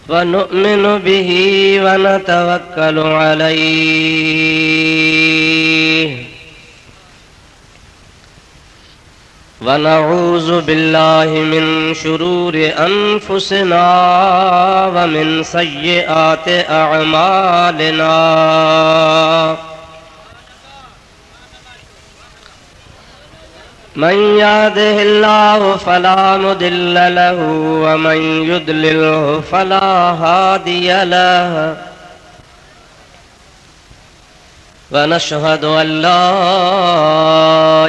ونؤمن به ونتوكل عليه ونعوذ بالله من شرور أنفسنا ومن سيئات أعمالنا من يهده الله فلا مضل له ومن يضلله فلا هادي له ونشهد أن لا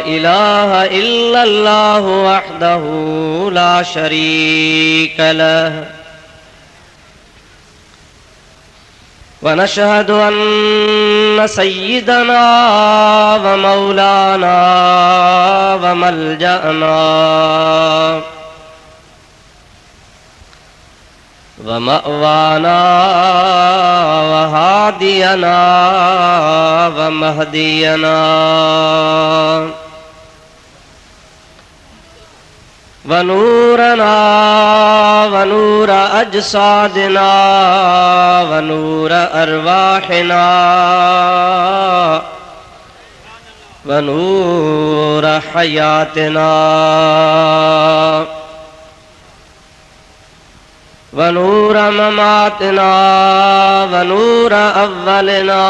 إله إلا الله وحده لا شريك له ونشهد أن سيدنا ومولانا وملجأنا ومأوانا وهادينا ومهدينا ونورنا ونور أجسادنا ونور أرواحنا ونور حياتنا ونور مماتنا ونور أولنا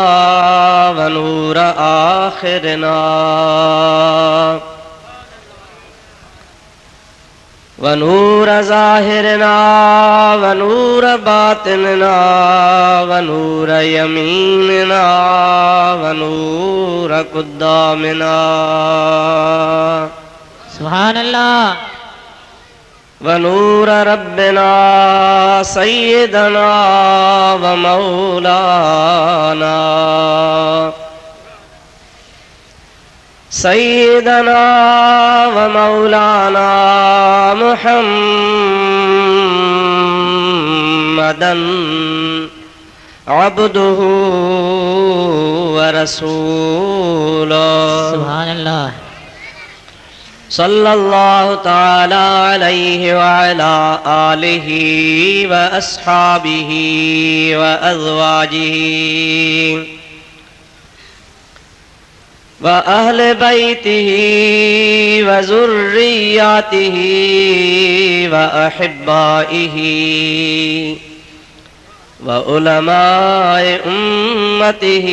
ونور آخرنا ونور ظاهرنا ونور باطننا ونور يميننا ونور قدامنا سبحان الله ونور ربنا سيدنا ومولانا سيدنا ومولانا محمدا عبده ورسوله سبحان الله صلى الله تعالى عليه وعلى آله وأصحابه وأزواجه وأهل بيته وذرياته وأحبائه وعلماء أمته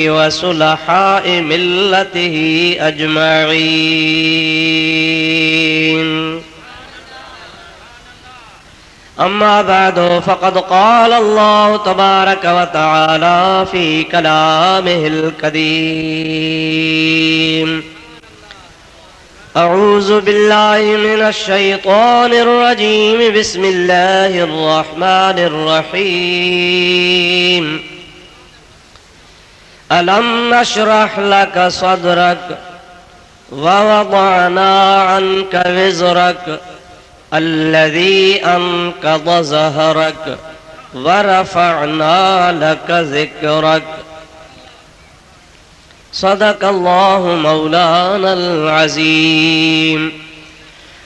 وصلحاء ملته أجمعين أما بعد فقد قال الله تبارك وتعالى في كلامه القديم أعوذ بالله من الشيطان الرجيم بسم الله الرحمن الرحيم ألم نشرح لك صدرك ووضعنا عنك وزرك الذي أنقض ظهرك ورفعنا لك ذكرك صدق الله مولانا العظيم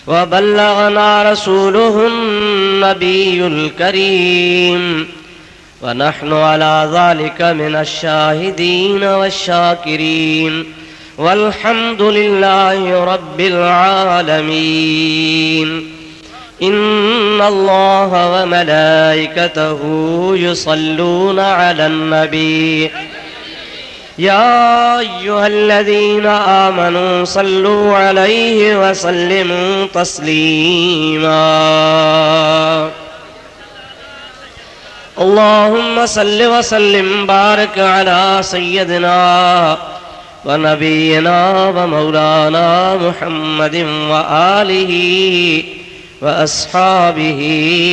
وبلغنا رسوله النبي الكريم ونحن على ذلك من الشاهدين والشاكرين والحمد لله رب العالمين إن الله وملائكته يصلون على النبي يا أيها الذين آمنوا صلوا عليه وسلموا تسليما اللهم صل وسلم بارك على سيدنا ونبينا ومولانا محمد وآله وأصحابه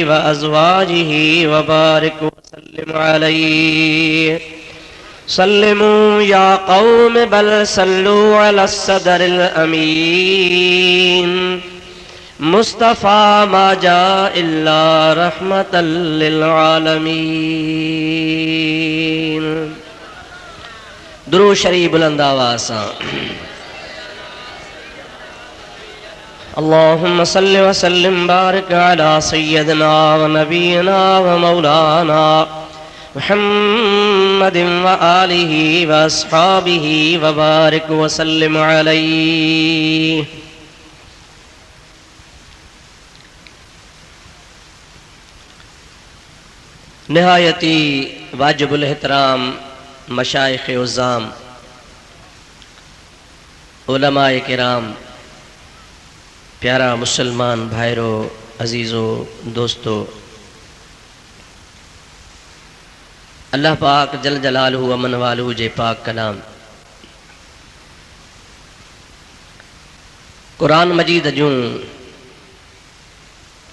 وأزواجه وبارك وسلم عليه سلموا يا قوم بل صلوا على الصدر الأمين مصطفى ما جاء إلا رحمة للعالمين درود شریف بلند آواز اللهم صل وسلم بارك على سيدنا ونبينا ومولانا محمد وآله وأصحابه وبارك وسلم عليه. नहायती वाजिबुल एहतराम मशाइख उज़्ज़ाम, उलमाए किराम, प्यारा मुसलमान भाइरों, अजीज़ों, दोस्तों, अल्लाह पाक जल जलालहू अमन वालहू जे पाक कलाम कुरान मजीद जूं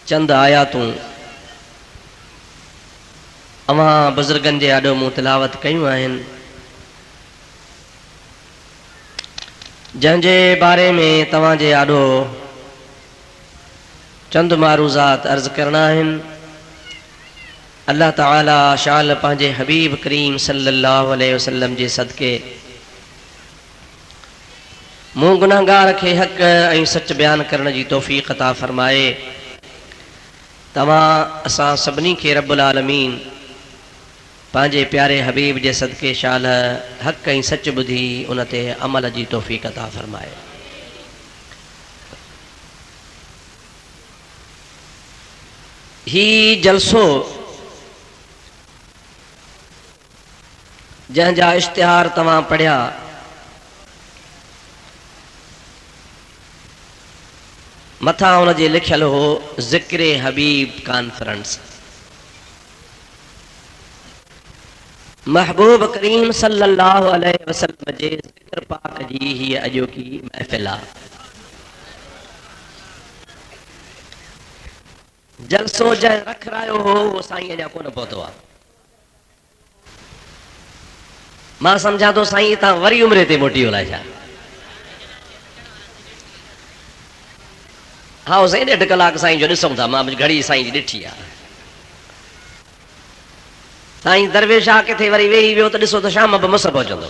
चंद आयातूं अवां बुज़ुर्गनि जे आॾो मूं तिलावत कयूं आहिनि, जंहिंजे बारे में तव्हांजे आॾो चंद मारूज़ात अर्ज़ करना आहिनि। अल्लाह ताला शाल पंहिंजे हबीब करीम सल्लल्लाहु अलैहि वसल्लम जे सदके मूं गुनाहगार खे हक़ ऐं सच बयान करण जी तौफ़ीक़ अता फ़रमाए। तव्हां असां सभिनी खे रब्बुल आलमीन पंहिंजे प्यारे हबीब जे सदके शाल हक़ ऐं सच ॿुधी उन ते अमल जी तौफ़ीक़ अता फ़रमाए। ही जलसो जंहिंजा इश्तिहार तव्हां पढ़िया, मथां उन जे लिखियल हो ज़िक्र हबीब कॉन्फ्रेंस। महबूब करीम सल्लल्लाहु अलैहि वसल्लम जे ज़िक्र पाक जी ही अॼोकी महफ़िल आहे। जलसो जंहिं रखरायो हो उहो साईं अञा कोन पहुतो आहे। मां सम्झां थो साईं तव्हां वरी उमिरि ते मोटी अलाए छा। हा साईं 1.5 कलाक साईं जो ॾिसूं था, मां घड़ी साईं जी ॾिठी आहे। साईं दरवेश आहे किथे वरी वेही वियो त ॾिसो त शाम बि मुस पहुचंदो।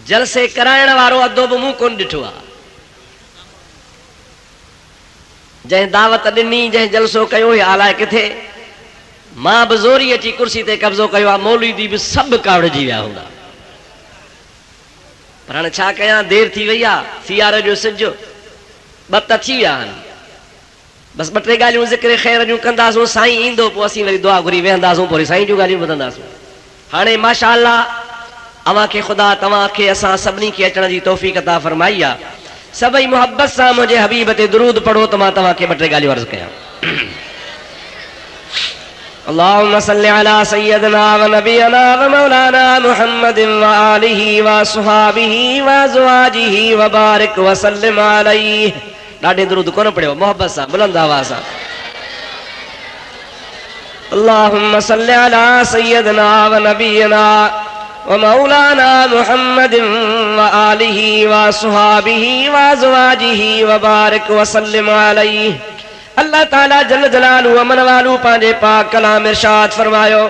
जलसे कराइण वारो अदो बि मूं कोन ॾिठो आहे। जंहिं दावत ॾिनी, जंहिं जलसो कयो अलाए किथे, मां बि ज़ोरी अची कुर्सी ते कब्ज़ो कयो आहे। मौलवी बि सभु कावड़िजी विया हूंदा। पर हाणे छा कयां, देरि थी वई आहे। सियारे जो सिज ॿ त थी विया आहिनि। बसि 2-3 ॻाल्हियूं ज़िक्र ख़ैर जूं कंदासूं। साईं ईंदो पोइ असीं वरी दुआ घुरी वेहंदासूं, पोइ साईं जूं ॻाल्हियूं ॿुधंदासूं। हाणे माशा अल्लाह अव्हां खे ख़ुदा तव्हां खे असां सभिनी खे अचण जी तौफ़ीक़ अता फ़रमाई आहे। सभई मोहब्बत सां मुंहिंजे हबीब ते दुरूद पढ़ो त मां तव्हां खे 2-3 ॻाल्हियूं अर्ज़ कयां। अल्लाहुम्मा सल्लि अला सय्यदना व नबियना व मौलाना मुहम्मदिन व आलिहि व असहाबिहि व अज़वाजिहि व बारिक व सल्लिम अलैहि। ॾाढे दुरूद कोन पढ़ियो, मोहब्बत सां बुलंद आवाज़ सां। अल्लाहुम्मा सल्लि अला सय्यदना व नबियना व मौलाना मुहम्मदिन व आलिहि व असहाबिहि व अज़वाजिहि व बारिक व सल्लिम अलैहि। अल्लाह ताला जल जलालू अमन वालू पंहिंजे पाक कलाम इरशाद फरमायो,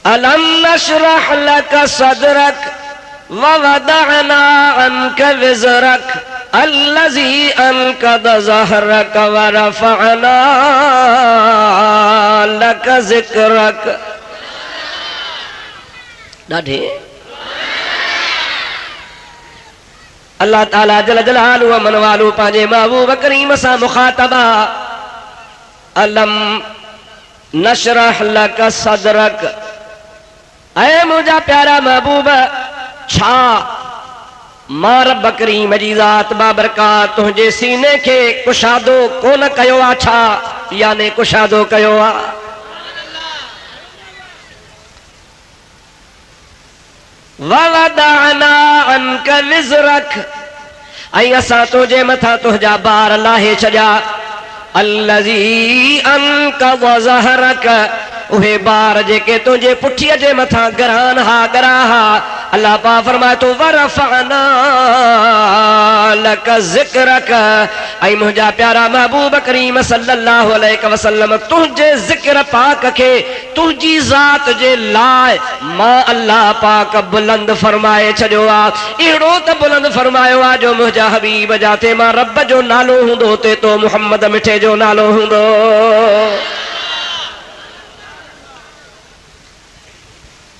अलम नशरह लक सदरक व वदअना अन्क विज़रक अल्लज़ी अनक़द ज़हरक व रफ़अना लक ज़िक्रक। ॾाढे अल्लाह ताला जल जलालू अमन वालू पंहिंजे महबूब करीम सां मुखातबा, अलम नशरह लक सदरक, ऐ मुंहिंजा प्यारा महबूब, छा मां रब करीम जी ज़ात बाबरकात तुंहिंजे सीने खे कुशादो कोन कयो आहे? छा याने कुशादो कयो आहे? ववदअना अन्क विज़रक, ऐं असां तुंहिंजे मथां तुंहिंजा बार लाहे छॾिया। अल्लज़ी अन्क़ज़ ज़हरक, उहे बार जेके तुझे पुठीअ जे मथां गरान हा गरा हा अल्लाह पा फरमाए तो वरफअना लक ज़िक्रक ऐं मुंहिंजा प्यारा महबूब करीम सल्लल्लाहु अलैहि वसल्लम तुझे ज़िक्र पाक के तुझी ज़ात जे लाए मां अल्लाह पाक बुलंद फरमाए छॾियो आ अहिड़ो त बुलंद फरमायो आ जो मुंहिंजा हबीब जाते मां रब जो नालो हूंदो ते तो मुहम्मद मिठे जो नालो हूंदो।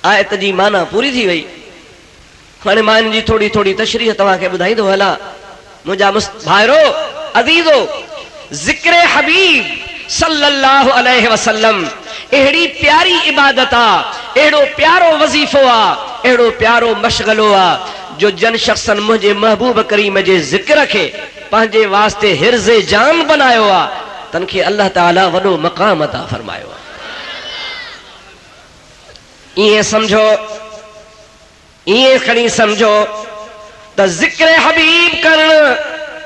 आयत जी माना पूरी थी वई। हाणे मां इन जी थोड़ी थोड़ी तशरीह तव्हांखे ॿुधाईंदो हलां। मुंहिंजा भाइरो अज़ीज़ो ज़िक्र हबीब सल्लल्लाहु अलैहि वसल्लम अहिड़ी प्यारी इबादत आ, अहिड़ो प्यारो वज़ीफ़ो आ, अहिड़ो प्यारो मशगलो आ जो जन शख़्सन मुंहिंजे महबूब करीम जे ज़िक्र खे पंहिंजे वास्ते हिर्ज़े जान बनायो आ तन खे अल्लाह ताला वॾो मक़ाम अता फरमायो आ। इएं समझो, इएं खणी समझो त ज़िक्र हबीब करण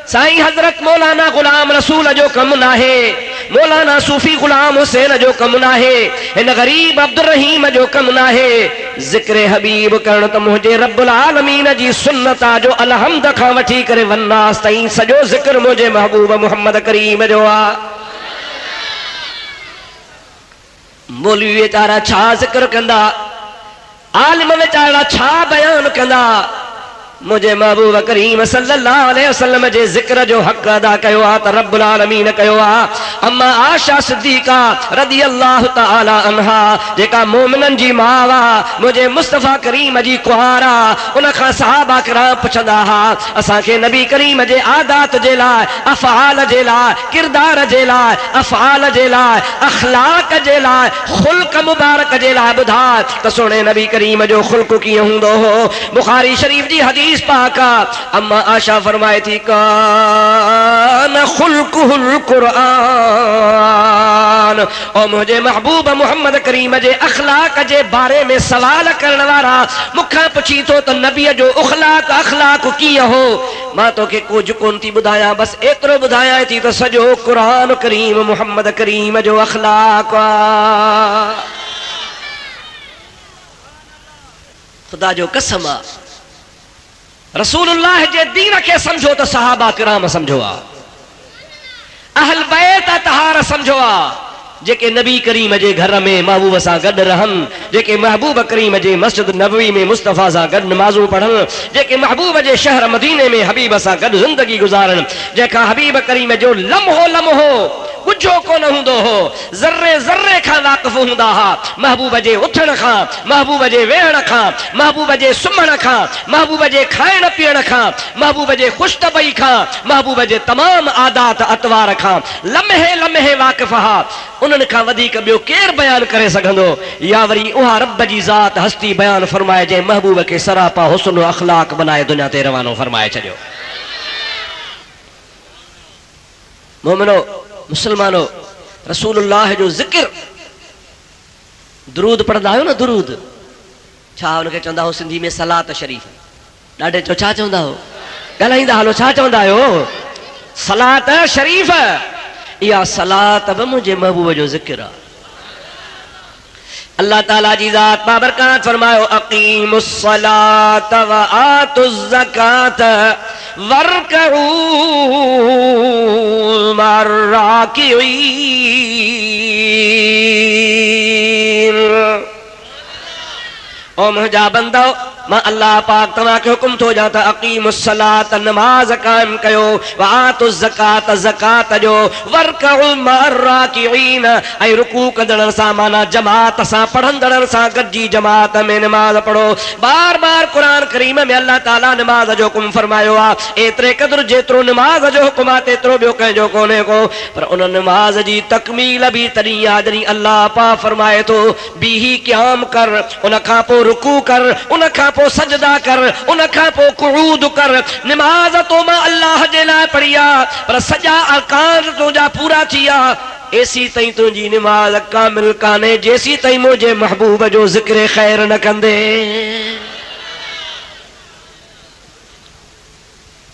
साईं हज़रत मौलाना गुलाम रसूल जो कम नाहे, मौलाना सूफी गुलाम हुसैन जो कम नाहे, हिन गरीब अब्दुल रहीम जो कम नाहे। ज़िक्र हबीब करण त मुंहिंजे रब्बुल आलमीन जी सुन्नत आ जो अलहम्द खां वठी करे वन्नास ताईं सॼो ज़िक्र मुंहिंजे महबूब मुहम्मद करीम जो आ। मौलवी वेचारा छा ज़िक्र कंदा, आलिम वेचारा छा बयान कंदा, मुझे महबूब करीम सल्लल्लाहु अलैहि वसल्लम जे ज़िक्र जो हक़ अदा कयो आ त रब्बुल आलमीन कयो आ। अम्मा आशा सिद्दीका रदियल्लाहु तआला अन्हा जेका मोमिनन जी मां वा, मुझे मुस्तफ़ा करीम जी कुआरा, उन खां सहाबा किराम पुछंदा हा असांखे नबी करीम जे आदात जे लाइ, अफ़आल जे लाइ, किरदार जे लाइ, अफ़आल जे लाइ, अखलाक जे लाइ, खुल्क मुबारक जे लाइ ॿुधाए त सोणे नबी करीम जो खुल्क कीअं हूंदो हो। बुखारी शरीफ जी हदीस पाका अम्मा आशा फरमाए थी कान खुल्कुहुल कुरान, और मुझे महबूब मोहम्मद करीम जे अखलाक जे बारे में सवाल करण वारा मुखा पुछी तो त नबीअ जो अखलाक कीअं हो। मां तोखे कुझु कोन थी ॿुधायां, बस एतिरो ॿुधायां थी त सॼो कुरान करीम मोहम्मद करीम जो अखलाक आ। खुदा जो कसम आ, रसूलुल्लाह जे दीन के समझो तो सहाबा किराम समझो आ, अहल बैत तहार समझो आ, जेके नबी करीम जे घर में महबूब सां गॾु रहनि, जेके महबूब करीम जे मस्जिद नबवी में मुस्तफ़ा सां गॾु नमाज़ूं पढ़नि, जेके महबूब जे शहर मदीने में हबीब सां गॾु ज़िंदगी गुज़ारनि, जंहिंखां हबीब करीम जो लम्हो लम्हो कुझो कोन हूंदो हो, ज़र्रे ज़र्रे खां वाक़िफ़ हूंदा हा। महबूब जे उथण खां, महबूब जे वेहण खां, महबूब जे सुम्हण खां, महबूब जे खाइण पीअण खां, महबूब जे ख़ुशतबई खां, महबूब जे तमाम आदात अतवार खां लम्हे लम्हे वाक़िफ़ हा। उन्हनि खां वधीक ॿियो केरु बयान करे सघंदो, या वरी उहा रब जी ज़ात हस्ती बयान फरमाए जंहिं महबूब खे सरापा हुस्न अखलाक बनाए दुनिया ते रवानो फरमाए छॾियो। मोमिनो मुसलमानो, रसूलुल्लाह जो ज़िक्र, दुरूद पढ़ंदा आहियो न, दुरूद छा हुनखे चवंदा हो सिंधी में सलात शरीफ़, ॾाढे चो छा चवंदा हो, ॻाल्हाईंदा हलो छा चवंदा आहियो, सलात शरीफ़। इहा सलात बि मुंहिंजे महबूब जो ज़िक्र आहे। अल्लाह ताला जी ज़ात बाबरकात फरमायो अक़ीमुस सलात व आतुज़ ज़कात वरकऊ मर्राकिईन। ओ मुंहिंजा बंदो, मां अल्लाह पाक तव्हांखे हुकुम थो ॾियां त अक़ीमुस सलात, नमाज़ क़ाइम कयो, व आतुज़ ज़कात, ज़कात ॾियो, वरकऊ मर्राकिईन, ऐं रुकू कंदड़नि सां माना जमात सां पढ़ंदड़नि सां गॾिजी जमात में नमाज़ पढ़ो। बार बार कुरान करीम में अल्लाह ताला नमाज़ जो हुकुम फरमायो आहे। एतिरे क़दुरु जेतिरो नमाज़ जो हुकुम आहे तेतिरो ॿियो कंहिंजो कोन्हे को, पर उन नमाज़ जी तकमील बि तॾहिं आहे जॾहिं अल्लाह पाक फरमाए थो बीही क़याम कर, उन खां पोइ रुकू कर, उन खां पोइ सजदा कर, उन खां पोइ कुऊद कर। नमाज तो मां अल्लाह जे लाइ पढ़ी आहे, पर सॼा अरकान तुंहिंजा पूरा थी विया, एसी ताईं तुंहिंजी नमाज कामिल कान्हे जेसी ताईं मुंहिंजे महबूब जो ज़िक्र ख़ैर न कंदे।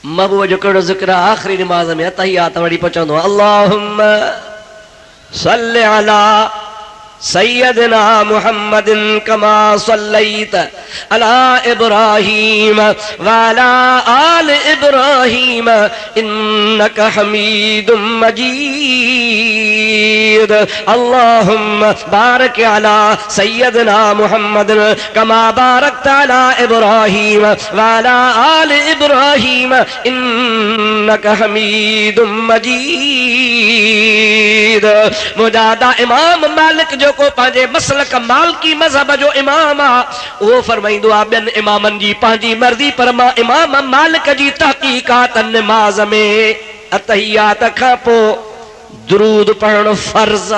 महबूब जो कहिड़ो ज़िक्र आख़िरी नमाज में अतहियात वड़ी पहुचंदो, अल्लाहुम्मा सल्लि अला सैयदना मुहम्मदिन कमा सल्लैत अला इब्राहीम वाला आल इब्राहीम इन्नका हमीदुम मजीद। अल्लाहुम्मा बारिक अला सैयदना मुहम्मदिन कमा बारकत अला इब्राहीम वाला आल इब्राहीम इन्नका हमीदुम मजीद। मुजादा इमाम मालिक जो को पांजे मसलक मालकी मजहब जो इमाम आ वो फरमाइंदो आ ॿियनि इमामनि जी पंहिंजी मर्ज़ी पर मां इमाम मालिक जी तहकीकात नमाज में अतहियात खां पोइ दुरूद पढ़णु फर्ज़ आ।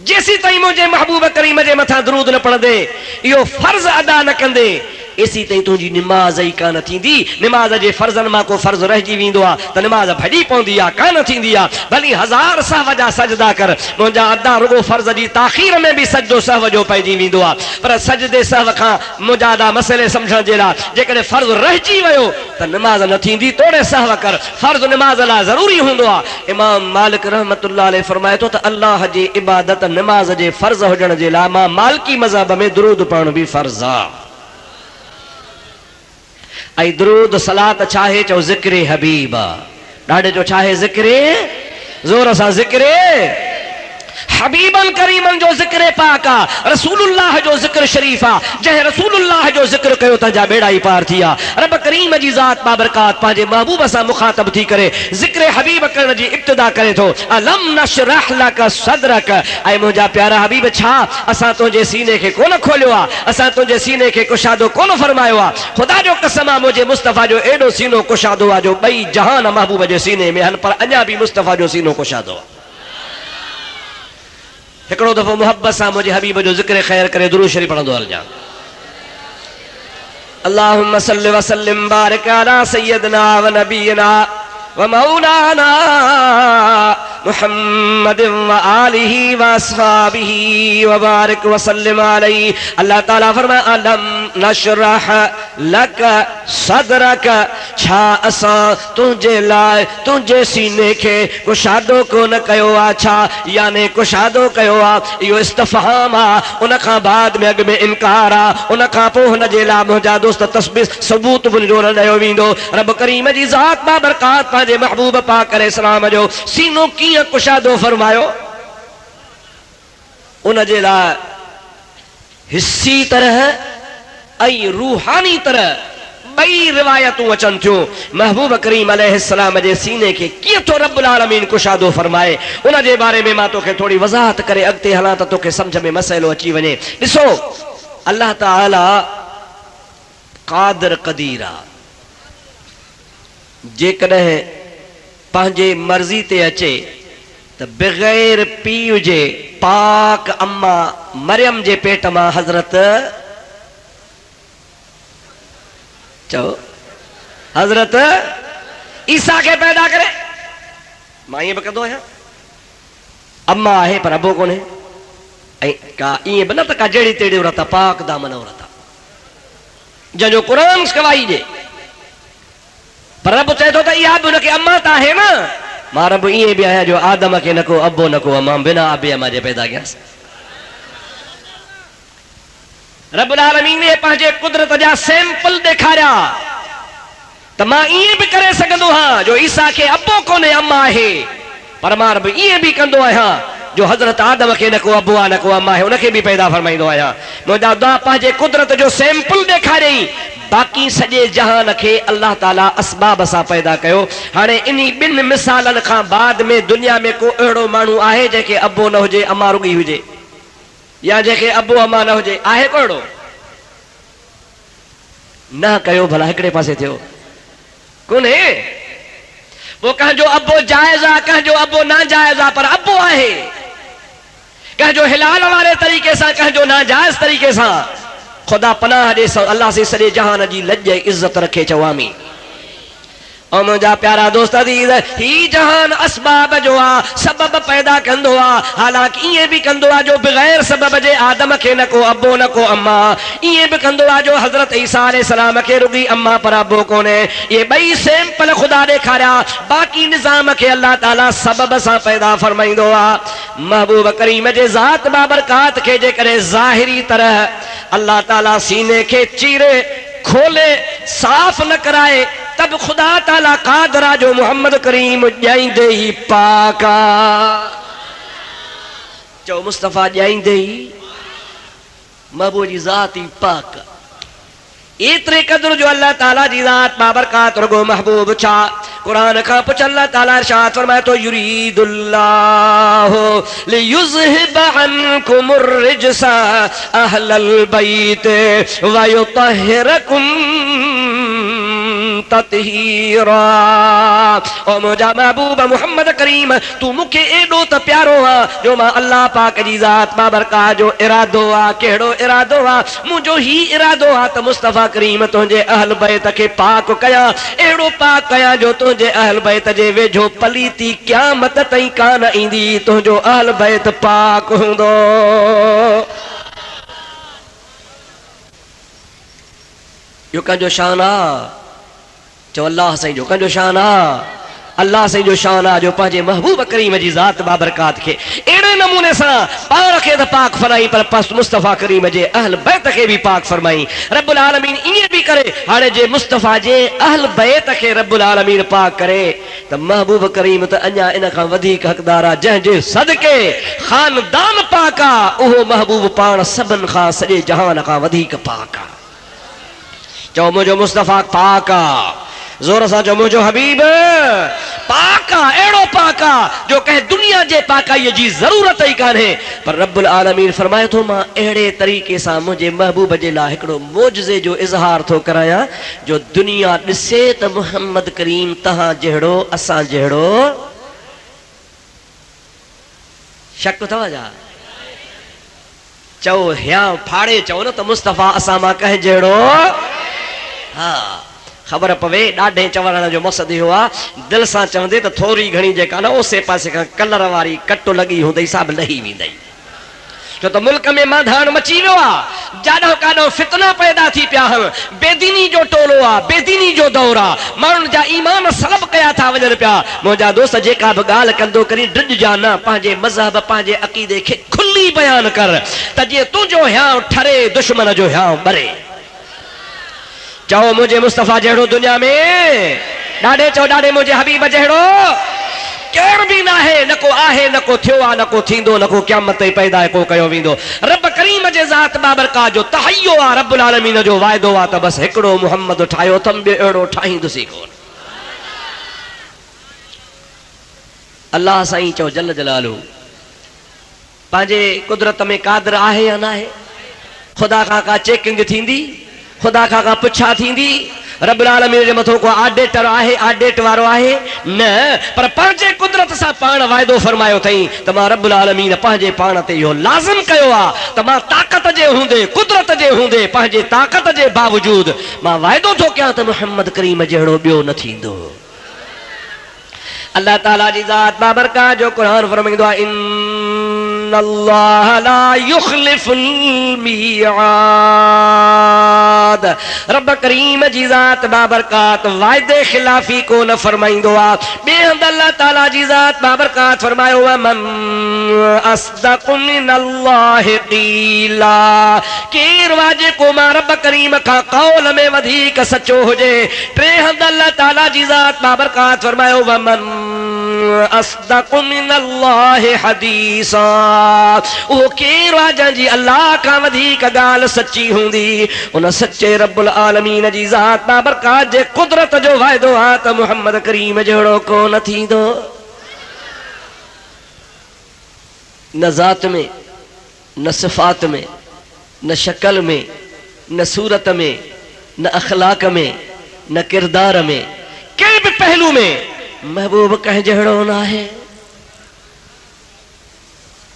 जेसी ताईं मुंहिंजे महबूब करीम जे मथां दुरूद न पढ़ंदे इहो फर्ज़ अदा न कंदे एसी ताईं तुंहिंजी निमाज़ ई कान थींदी। निमाज़ जे फर्ज़नि मां को फर्ज़ रहिजी वेंदो आहे त निमाज़ भॼी पवंदी आहे, कान थींदी आहे। भली हज़ार सहव जा सजदा कर, मुंहिंजा अदा रुगो फर्ज़ जी ताख़ीर में बि सजदो सहव जो पइजी वेंदो आहे। पर सजदे सहव खां मुंहिंजा अदा मसइले सम्झण जे लाइ जेकॾहिं फर्ज़ रहिजी वियो त निमाज़ न थींदी। तोड़े सहव कर, फर्ज़ निमाज़ लाइ ज़रूरी हूंदो आहे। इमाम मालिक रहमतुल्लाह अलैह फरमाए थो त अल्लाह जी इबादत निमाज़ जे फर्ज़ हुजण जे लाइ मां मालिकी मज़हब में दुरूद पढ़णु बि फर्ज़ आहे। ऐं दुरूद सलात छाहे चओ ज़िक्र हबीब ॾाढे जो छाहे ज़िक्र ज़ोर सां ज़िक्र हबीबन करीमन जो ज़िक्र पाक आ। रसूलुल्लाह जो ज़िक्र शरीफ आ। जंहिं रसूलुल्लाह जो ज़िक्र कयो तंहिंजा बेड़ा ई पार थी विया। रब करीम जी ज़ात बाबरकात पंहिंजे महबूब सां मुखातब थी करे ज़िक्र हबीब करण जी इब्तिदा करे थो। अलम नशरह लक सदरक। ऐं मुंहिंजा प्यारा हबीब छा असां तुंहिंजे सीने खे कोन खोलियो आहे, असां तुंहिंजे सीने खे कुशादो कोन फरमायो आहे। ख़ुदा जो कसम आहे मुंहिंजे मुस्तफ़ा जो एॾो सीनो कुशादो आहे जो ॿई जहान महबूब जे सीने में आहिनि, पर अञा बि मुस्तफ़ा जो सीनो कुशादो आहे। हिकिड़ो दफ़ो मोहब्बत सां मुंहिंजे हबीब जो ज़िक्र ख़ैर करे दुरूद शरीफ़ पढ़ंदो हलिजां। अल्लाहुम्मा सल्लि व सल्लिम बारिक अला सय्यदना व नबीना व मौलाना मुहम्मद व आलिहि व अस्हाबिहि व बारिक व सल्लिम अलैहि। अल्लाह ताला फरमाए अलम नशरह लक सदरक। छा असां तुंहिंजे लाइ तुंहिंजे सीने खे कुशादो कोन कयो आहे छा, याने कुशादो कयो आहे। इहो इस्तफहाम आहे, उन खां बाद में अॻु में इनकार आहे, उन खां पोइ हुन जे लाइ मुंहिंजा दोस्त तस्बीह सबूत बि न ॾियो वेंदो। रब करीम जी ज़ात बाबरकात पंहिंजे महबूब पाक अलैहिस्सलाम जो सीनो कीअं कुशादो फरमायो, उन जे लाइ हिस्सी तरह ऐं रूहानी तरह ॿई रिवायतूं अचनि थियूं। महबूब करीम अलैहिस्सलाम जे सीने खे कीअं थो रब्बुल आलमीन कुशादो फरमाए उन जे बारे में मां तोखे थोरी वज़ाहत करे अॻिते हलां त तोखे सम्झ में मसइलो अची वञे। ॾिसो अल्लाह ताला क़ादिर क़दीर आहे। जेकॾहिं पंहिंजे मर्ज़ी ते अचे त बग़ैर पीउ जे पाक अम्मा मरियम जे पेट मां हज़रत चओ हज़रत ईसा खे पैदा करे। मां ईअं बि कंदो आहियां, अम्मा आहे पर अबो कोन्हे, ऐं का ईअं बि न त का जहिड़ी तहिड़ी औरत आहे, पाक दामन औरत आहे जंहिंजो क़ुरान गवाही ॾे। पर रब चए थो त इहा बि हुनखे अम्मा त आहे न। मां रब ईअं बि आहियां जो आदम खे न को अबो न को अम्मा, बिना अबे अम्मा जे पैदा कयांसि। रब्बुल आलमीन ने पंहिंजे कुदरत जा सैंपल ॾेखारिया त मां ईअं बि करे सघंदो आहियां जो ईसा खे अबो कोन्हे अम्मा आहे, पर मां रब ईअं बि कंदो आहियां जो हज़रत आदम खे न को अबो आहे न को अम्मा आहे, उनखे बि पैदा फरमाईंदो आहियां। मुंहिंजा दुआ पंहिंजे कुदरत जो सैंपल ॾेखारियईं, बाक़ी सॼे जहान खे अल्लाह ताला असबाब सां पैदा कयो। हाणे इन्ही ॿिनि मिसालनि खां बाद में दुनिया में को अहिड़ो माण्हू आहे जंहिंखे अबो न हुजे अम्मा रुॻी हुजे, या जंहिंखे अबो अम्मा न हुजे? आहे को अहिड़ो? न कयो भला, हिकिड़े पासे थियो कोन्हे। वो कंहिंजो अबो जाइज़ आहे, कंहिंजो अबो नाजाइज़ आहे, पर अबो आहे। कंहिंजो हिलाल वारे तरीक़े सां, कंहिंजो नाजाइज़ तरीक़े सां। ख़ुदा पनाह ॾे अल्लाह से सॼे जहान जी लॼ इज़त रखे चवामी। और मुझा प्यारा दोस्त अजीज ही जहान असबाब जो आ सबब पैदा कंदो आ हालांकि ये भी कंदो आ जो बगैर सबब जे आदम के न को अब्बो न को अम्मा ये भी कंदो आ जो हजरत ईसा अलैहि सलाम के रुगी अम्मा पर अब्बो कोने ये बई सैंपल खुदा ने खाया बाकी निजाम के अल्लाह ताला सबब सा पैदा फरमाइंदो आ महबूब करीम जे जात बाबरकात के जे करे जाहिरी तरह अल्लाह ताला सीने के चीरे खोले साफ न कराए तब खुदा ताला कादरा जो मोहम्मद करीम जाइंदे ही पाका चो मुस्तफा जाइंदे ही महबूब जी जात ही पाक इतने कदर जो अल्लाह ताला जी जात बाबरकात रगो महबूब छा कुरान का पुछ अल्लाह ताला इरशाद फरमाए तो युरीदुल्लाहु लियुज़हिब अन्कुमुर रिजसा अहलल बैत व युतहिरकुम ततहीरा ओ मुझा महबूब मोहम्मद करीम तू मुखे एडो त प्यारो आ जो मां अल्लाह पाक जी जात बाबरकात जो इरादो आ केड़ो इरादो आ मुझो ही इरादो आ त मुस्तफा करीम तुझे अहल बैत के पाक कया एड़ो पाक कया जो तुझे अहल बैत जे वेझो पलीती क़यामत तई कान ईंदी तुझो अहल बैत पाक हुंदो यो कंजो शान आ चो अल्लाह सही जो कंजो शान आ अल्लाह सही जो शान आ जो पंहिंजे महबूब करीम जी ज़ात बाबरकात के अहिड़े नमूने सां पाण खे त पाक फरमाई पर पस मुस्तफ़ा करीम जे अहल बैत के भी पाक फरमाई रब्बुल आलमीन ईअं भी करे हाणे जे मुस्तफ़ा जे अहल बैत के रब्बुल आलमीन पाक करे त महबूब करीम त अञा इन खां वधीक हक़दार आ जंहिंजे सदके ख़ानदान पाक आ उहो महबूब पाण सभिनि खां सॼे जहान खां वधीक पाक आ चओ मुंहिंजो मुस्तफ़ा पाक आ जोर सा जो मुझो हबीब पाका एड़ो पाका जो कहे दुनिया जे पाकाई जी जरूरत ही कान्हे पर रब्बुल आलमीन फरमाए तो मां एड़े तरीके सा मुझे महबूब जे ला एकड़ो मोजज़े जो इजहार थो कराया जो दुनिया दिसे त मोहम्मद करीम तहां जहड़ो असा जहड़ो शक थवा जा चओ ह्या फाड़े चओ न त मुस्तफ़ा असा मां कहे जहड़ो हाँ खबर पवे ॾाढे चवण जो मक़सद इहो आहे दिलि सां चवंदे त थोरी घणी जेका न ओसे पासे खां कलर वारी कट लॻी हूंदई सा बि लही वेंदई छो त मुल्क में मांधाण मची वियो आहे जाॾो काॾो फितना पैदा थी पिया आहिनि बेदीनी जो टोलो आहे बेदीनी जो दौर आहे माण्हुनि जा ईमान सलब कया था वञनि पिया मुंहिंजा दोस्त जेका बि ॻाल्हि कंदो करी ॾिॼ न पंहिंजे मज़हब पंहिंजे अक़ीदे खे खुली बयानु कर त जीअं तुंहिंजो हियांव ठरे दुश्मन जो हियांव ॿरे चओ मुझे मुस्तफ़ा जहड़ो दुनिया में ॾाढे चओ ॾाढे मुझे हबीब जहड़ो केर भी ना है न को आहे न को थियो आ न को थींदो न को क़यामत ताईं पैदा को कयो वेंदो रब करीम जे ज़ात बाबरकात जो तहय्यो आ रब्बुल आलमीन जो वाइदो आ त बस हिकड़ो मोहम्मद ठाहियो थम ॿियो अहिड़ो ठाहींदुसि कोन अल्लाह साईं चओ जल जलालू पंहिंजे कुदरत में कादर आहे या न आहे खुदा खां का चेकिंग थींदी खुदा खां का पुछा थींदी रब्बुल आलमीन जे मथो को आडेटर आहे आडेट वारो आहे न पर पंहिंजे कुदरत सां पाण वाइदो फरमायो अथई त मां रब्बुल आलमीन पंहिंजे पाण ते इहो लाज़िम कयो आहे त मां ताक़त जे हूंदे कुदरत जे हूंदे पंहिंजे ताक़त जे बावजूद मां वाइदो थो कयां त मोहम्मद करीम जहिड़ो ॿियो न थींदो अल्लाह ताला जी ज़ात बाबरकात जो कुरान फरमाईंदो आहे इन्नल्लाह ला युखलिफुल मियाद रब करीम जी ज़ात बाबरकात वायदे खिलाफी को न फरमाईंदो आहे ॿिए हंधि अल्लाह ताला जी ज़ात बाबरकात फरमायो आहे मन अस्दक़ु मिनल्लाहि क़ीला केर वाजे को मां रब करीम खां कौल में वधीक सचो हुजे टे हंधि अल्लाह ताला जी ज़ात बाबरकात फरमायो आहे मन अस्दक़ु मिनल्लाहि हदीसा ओ केर आहे जंहिंजी अल्लाह खां वधीक ॻाल्हि सची हूंदी उन सचे रब्बुल आलमीन जी ज़ात बाबरकात जे कुदरत जो वाइदो आहे त मोहम्मद करीम जहिड़ो कोन थींदो न ज़ात में न सिफ़ात में न शक्ल में न सूरत में न अखलाक में न किरदार में कंहिं बि पहलू में महबूब कंहिं जहिड़ो न आहे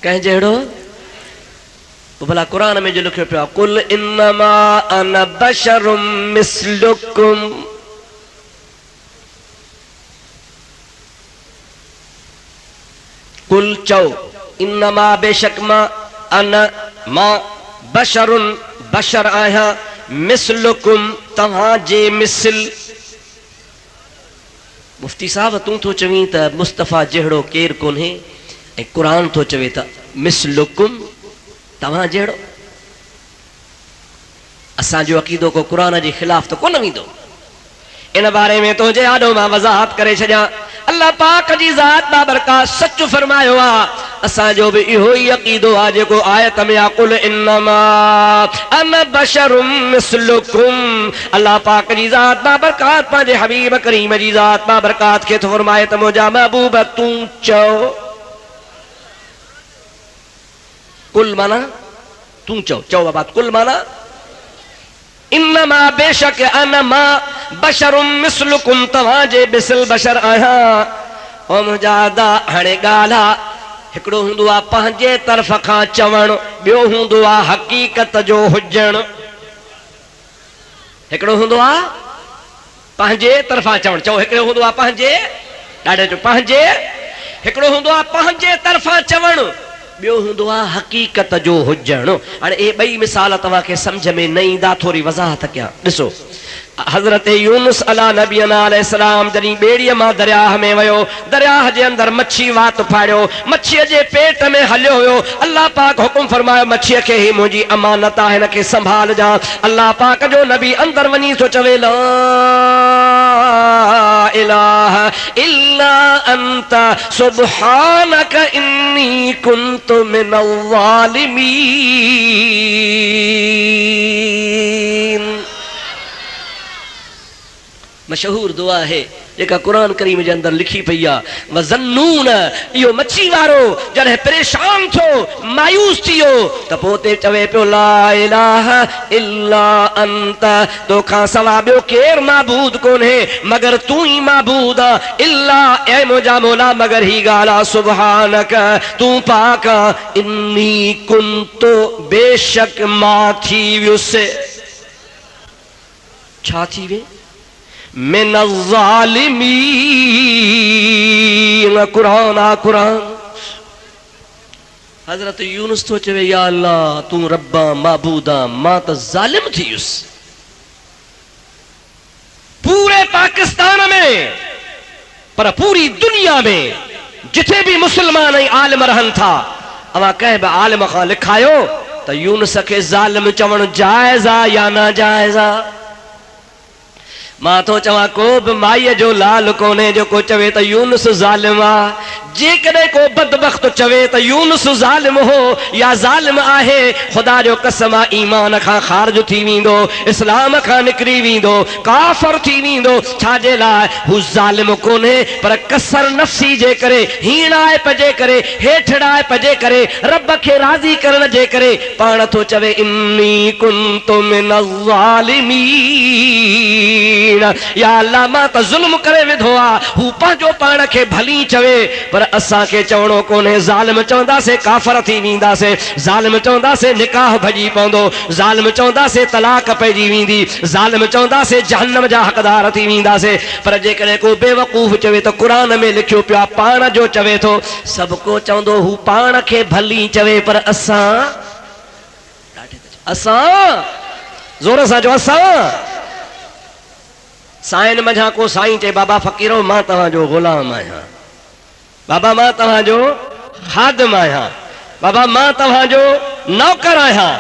कंहिं जहिड़ो भला कुरान में जो लिखियो पियो आहे कुल इन्नमा अना बशरुम मिस्लुकुम कुल चौ इन्नमा बेशक मां अन मां बशरुन बशर आया मिसलुकुम तव्हां जे मिसल। मुफ्ती साहब तू तो चवी त मुस्तफ़ा जहिड़ो केर कोन्हे ऐं क़ुरान तो चवे त मिसलुकुम तव्हां जहिड़ो। असांजो अक़ीदो को क़ुरान जे ख़िलाफ़ त कोन वेंदो। इन बारे में तुंहिंजे आॾो मां वज़ाहत करे छॾियां। अल्लाह पाक जी ज़ात बाबरकात सच फरमायो आहे। असांजो बि इहो ई अक़ीदो आहे जेको आयत में आहे कुल इन्नमा अना बशरुम मिसलुकुम। अल्लाह पाक जी ज़ात बाबरकात पंहिंजे हबीब करीम जी ज़ात बाबरकात खे थो फरमाए त मुंहिंजा महबूब तूं चओ। कुल माना तूं चओ, चओ बाबा कुल माना इन्नमा बेशक अनमा बशरुम मिसलुकुम तव्हां जे बिसल बशर आहियां। ओ मुंहिंजा दा हाणे ॻाल्हि आहे हिकिड़ो हूंदो आहे पंहिंजे तरफ़ खां चवणु, ॿियो हूंदो आहे हक़ीक़त जो हुजणु। हिकिड़ो हूंदो आहे पंहिंजे तरफ़ां चवणु, चओ हिकिड़ो हूंदो आहे पंहिंजे ॾाढे जो पंहिंजे, हिकिड़ो हूंदो आहे पंहिंजे तरफ़ां चवणु, ॿियो हूंदो आहे हक़ीक़त जो हुजणु। हाणे इहे ॿई मिसाल तव्हांखे सम्झ में न ईंदा, थोरी वज़ाहत कयां। ॾिसो हज़रत यूनुस अला नबीना अलैहिस्सलाम जॾहिं ॿेड़ीअ मां दरियाह में वियो, दरियाह जे अंदरि मच्छी वात फाड़ियो, मच्छीअ जे पेट में हलियो हुयो। अल्लाह पाक हुकुम फरमायो मच्छीअ खे ही मुंहिंजी अमानत आहे, हिन खे संभालजां। अल्लाह पाक जो नबी अंदरि वञी थो चवे ला इलाहा इल्ला अंत सुब्हानक इन्नी कुन्तु मिनल ज़ालिमीन। मशहूर दुआ है जेका कुरान करीम जे अंदर लिखी पई आहे। वज़न्नून इहो मच्छी वारो जॾहिं परेशान थियो, मायूस थी वियो त पोइ ते चवे पियो ला इलाहा इल्ला अंत, तोखां सवा ॿियो केरु माबूद कोन्हे मगर तूं ई माबूद आहे। इल्ला ऐ मुंहिंजा मौला मगर ही ॻाल्हि आहे सुब्हानक तूं पाक, इन्नी कुंतो बेशक मां थी वियुसि। छा थी वे मिन ज़ालिमीन। कुरान आ कुरान। हज़रत यूनुस तो चवे या अल्लाह तू रब्बा माबूदा मां त ज़ालिम थी वियुसि। पूरे पाकिस्तान में पर पूरी दुनिया में जिथे भी मुसलमान ऐं आलिम रहनि था, अवां कंहिं बि आलिम खां लिखायो त यूनुस खे ज़ालिम चवणु जाइज़ आहे या नाजाइज़ आहे? मां तो चवां को बि माईअ जो लाल कोन्हे जेको चवे त यूनुस ज़ालिम आहे। जेकॾहिं को बदबख्त चवे त यूनुस ज़ालिम हो या ज़ालिम आहे, ख़ुदा जो कसम आहे ईमान खां ख़ारिज थी वेंदो, इस्लाम खां निकिरी वेंदो, काफ़िर थी वेंदो। छाजे लाइ? हू ज़ालिम कोन्हे पर कसर नफ़्सी जे करे, हीणाए पजे करे, हेठड़ाए पजे करे, रब खे राज़ी करण जे करे पाण थो चवे इन्नी कुन्तु मिनज़ ज़ालिमीन। या अल्लाह मां त ज़ुल्म करे विधो आहे। हू पंहिंजो पाण खे भली चवे पर असांखे चवणो कोन्हे। ज़ालिम चवंदासीं काफ़र थी वेंदासीं, ज़ालिम चवंदासीं निकाह भॼी पवंदो, ज़ालिम चवंदासीं तलाक पइजी वेंदी, ज़ालिम चवंदासीं जहन्नम जा हक़दार थी वेंदासीं। पर जेकॾहिं को बेवकूफ़ चवे त क़ुरान में लिखियो पियो आहे पाण जो चवे थो, सभु को चवंदो हू पाण खे भली चवे पर असां ज़ोर सां चओ असां। साईं मझा को साईं चए बाबा फ़कीरो मां तव्हांजो ग़ुलाम आहियां, बाबा मां तव्हांजो ख़ादिम आहियां, बाबा मां तव्हांजो नौकर आहियां।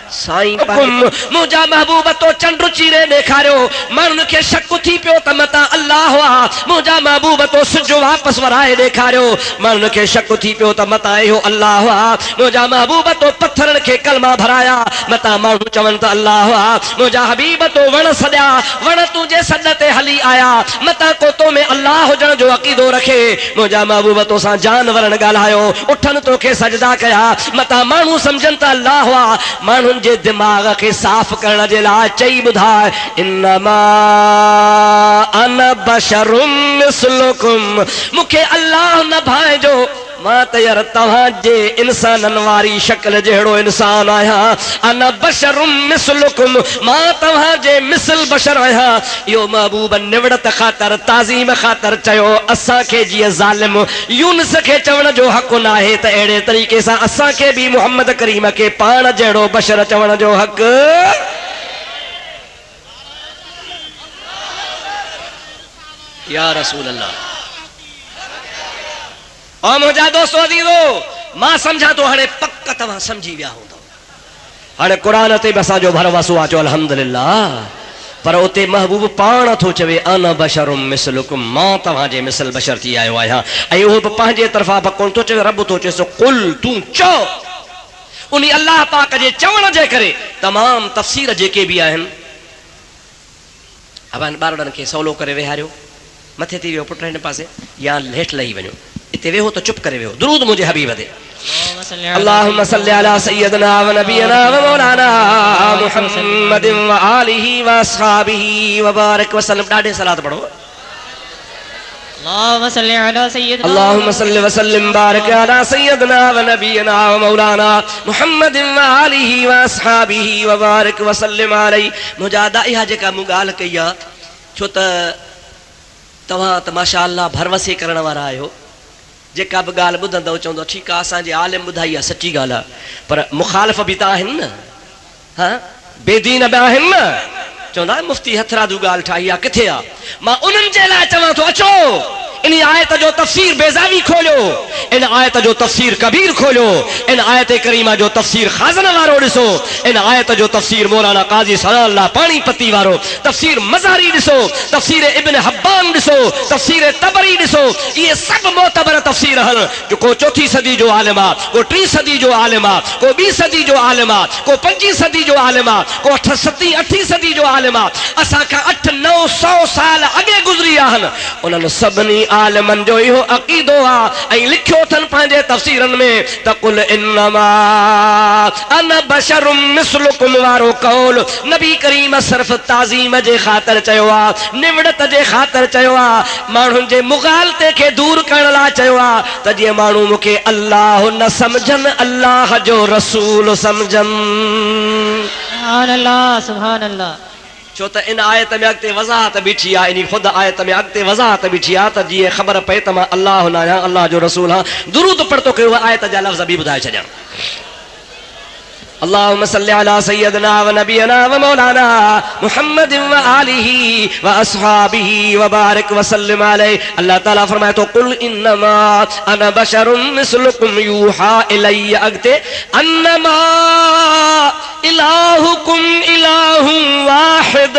साईं मुंहिंजा महबूब तो चंड चीरे ॾेखारियो, माण्हुनि खे शक थी पियो त मता अल्लाह आहे। मुंहिंजा महबूब तो सिज वापसि वराए ॾेखारियो, माण्हुनि खे शक थी पियो त मता इहो अल्लाह आहे। मुंहिंजा महबूब तो पत्थरनि खे कलमा भराया, मता माण्हू चवनि त अल्लाह आहे। मुंहिंजा हबीब तो वण सॼा, वण तुंहिंजे सॾ ते हली आया, मता को तो में अल्लाह हुजण जो अक़ीदो रखे। मुंहिंजा महबूब तोसां जानवरनि ॻाल्हायो, उठनि तोखे सजदा कया, मता माण्हू सम्झनि त अल्लाह आहे। माण्हुनि जे दिमाग़ खे साफ़ करण जे लाइ चई ॿुधाए इन्नमा अना बशरुम मिसलुकुम। मूंखे अल्लाह न भाइजो, मां त यार तव्हांजे इंसानन वारी शक्ल जहिड़ो इंसान आहियां। अना बशरुम मिसलुकुम, मां तव्हांजे मिसल बशर आहियां। इहो महबूब निवड़त ख़ातिर ताज़ीम ख़ातिर चयो। असांखे जीअं ज़ालिम यूनुस खे चवण जो हक़ न आहे, त अहिड़े तरीक़े सां असांखे बि मुहम्मद करीम खे पाण जहिड़ो बशर चवण जो हक़। या रसूल अल्लाह। और मुंहिंजा दोस्तो अज़ीज़ो, मां सम्झां थो हाणे पक तव्हां सम्झी विया हूंदव। हाणे क़ुरान ते बि असांजो भरवसो आहे, चओ अल्हम्दुलिल्लाह। पर उते महबूब पाण थो चवे अना बशरुम मिसलुकुम, मां तव्हांजे मिसल बशर थी आयो आहियां। ऐं उहो बि पंहिंजे तरफ़ां बि कोन थो चवे, रब थो चएसि कुल, तूं चओ। उन अल्लाह पाक जे चवण जे करे तमाम तफ़सीर जेके बि आहिनि, अबान ॿारनि खे सवलो करे वेहारियो, मथे थी वियो पुट हिन पासे या हेठि लही वञो, इते वेहो त चुप करे वेहो। दुरूद मुंहिंजे हबीब ते। अल्लाहुम्मा सल्ली अला सय्यदना व नबियना व मौलाना मुहम्मदिन व आलिहि व अस्हाबिहि व बारिक व सल्लम। ॾाढे सलात पढ़ो। अल्लाहुम्मा सल्ली अला सय्यदना, अल्लाहुम्मा सल्ली व सल्लिम बारिक अला सय्यदना व नबियना व मौलाना मुहम्मदिन व आलिहि व अस्हाबिहि व बारिक व सल्लिम अलैहि। मुजादा इहा जेका मूं ॻाल्हि कई आहे, छो त तव्हां त माशा अल्लाह भरवसे करण वारा आहियो। जेका बि ॻाल्हि ॿुधंदव चवंदव ठीकु आहे, असांजे आलिम ॿुधाई आहे, सची ॻाल्हि आहे। पर मुखालिफ़ बि त आहिनि न, हा बेदीन बि आहिनि न। चवंदा मुफ्ती हथरादू ॻाल्हि ठाही आहे, किथे आहे? मां उन्हनि जे लाइ चवां थो, अचो इन आयत जो तफ़सीर बेज़ावी खोलियो, इन आयत जो तफ़सीर कबीर खोलियो, इन आयत करीमा जो तफ़सीर खाज़न वारो ॾिसो, इन आयत जो तफ़सीर मौलाना काज़ी सनाउल्लाह पाणीपती वारो, तफ़सीर मज़ारी ॾिसो, तफ़सीर इब्न हब्बान ॾिसो, तफ़सीर तबरी ॾिसो। इहे सभु मोतबर तफ़सीर आहिनि। जो को 4हीं सदी जो आलिम आहे, को 3 सदी जो आलिम आहे, को 2 सदी जो आलिम आहे, को 5 सदी जो आलिम आहे, को 8 सदी जो आलिम आहे। असांखां 800-900 साल अॻे गुज़री आहिनि। उन्हनि सभिनी आलिमन जो इहो अक़ीदो आहे ऐं लिखियो अथनि पंहिंजे तफ़सीरनि में त कुल इन्नमा अना बशरुम मिसलुकुम वारो कौल नबी करीम सिर्फ़ ताज़ीम जे ख़ातिर चयो आहे, निवड़त जे ख़ातिर चयो आहे, माण्हुनि जे मुग़ालते खे दूर करण लाइ चयो आहे, त जीअं माण्हू मूंखे अल्लाह न सम्झनि, अल्लाह जो रसूल सम्झनि। सुभान अल्लाह, सुभान अल्लाह। छो त इन आयत में अॻिते वज़ाहत बीठी आहे, इन ख़ुदि आयत में अॻिते वज़ाहत बीठी आहे, त जीअं ख़बर पए त मां अल्लाह न आहियां, अल्लाह जो रसूल आहियां। दुरूद पढ़तो कयो, आयत जा लफ़्ज़ बि ॿुधाए छॾियां। अल्लाहुम्मा सल्ली अला सय्यदना व नबियना व मौलाना मुहम्मदिन व आलिहि व अस्हाबिहि व बारिक व सल्लिम अलैहि। अल्लाह ताला फरमाए तो कुल इन्नमा अना बशरुम मिसलुकुम यूहा इलैया, अगते अन्नमा इलाहुकुम इलाहुम वाहिद।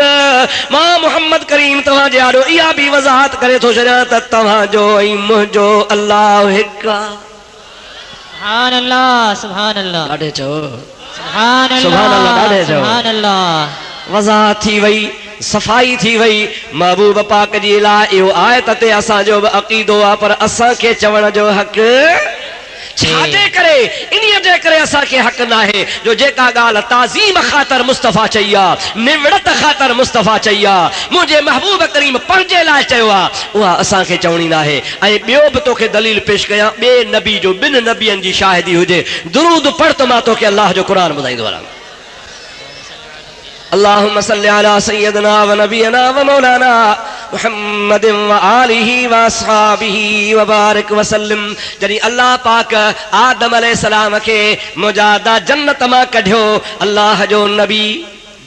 मां मोहम्मद करीम तव्हां जे आॾो इहा बि वज़ाहत करे थो छॾियां त तव्हांजो ऐं मुंहिंजो अल्लाह हिकु आहे। सुभान अल्लाह, सुभान अल्लाह। ॾाढे चओ सुभान अल्लाह, सुभान अल्लाह। वज़ाहत थी वई, सफ़ाई थी वई। महबूब पाक जी लाइ इहो आयत ते असांजो बि अक़ीदो आहे, पर असांखे चवण जो हक़ छाजे करे? इन्हीअ जे करे असांखे हक़ न आहे जो जेका ॻाल्हि ताज़ीम ख़ातिर मुस्तफ़ा चई आहे, निवड़त ख़ातिर मुस्तफ़ा चई आहे, मुंहिंजे महबूब करीम पंहिंजे लाइ चयो आहे, उहा असांखे चवणी न आहे। ऐं ॿियो बि तोखे दलील पेश कयां, ॿिए नबी जो, 2 नबियनि जी शाहिदी हुजे। दुरूद पढ़ त मां तोखे अल्लाह जो क़ुरान ॿुधाईंदो वञां। अल्लाहुम्मा सल्ली अला सय्यदना व नबियना व मौलाना मुहम्मदिन व आलिहि व अस्हाबिहि व बारिक व सल्लिम। जॾहिं अल्लाह पाक आदम अलैहिस्सलाम खे मुजादा जन्नत मां कढियो, अल्लाह जो नबी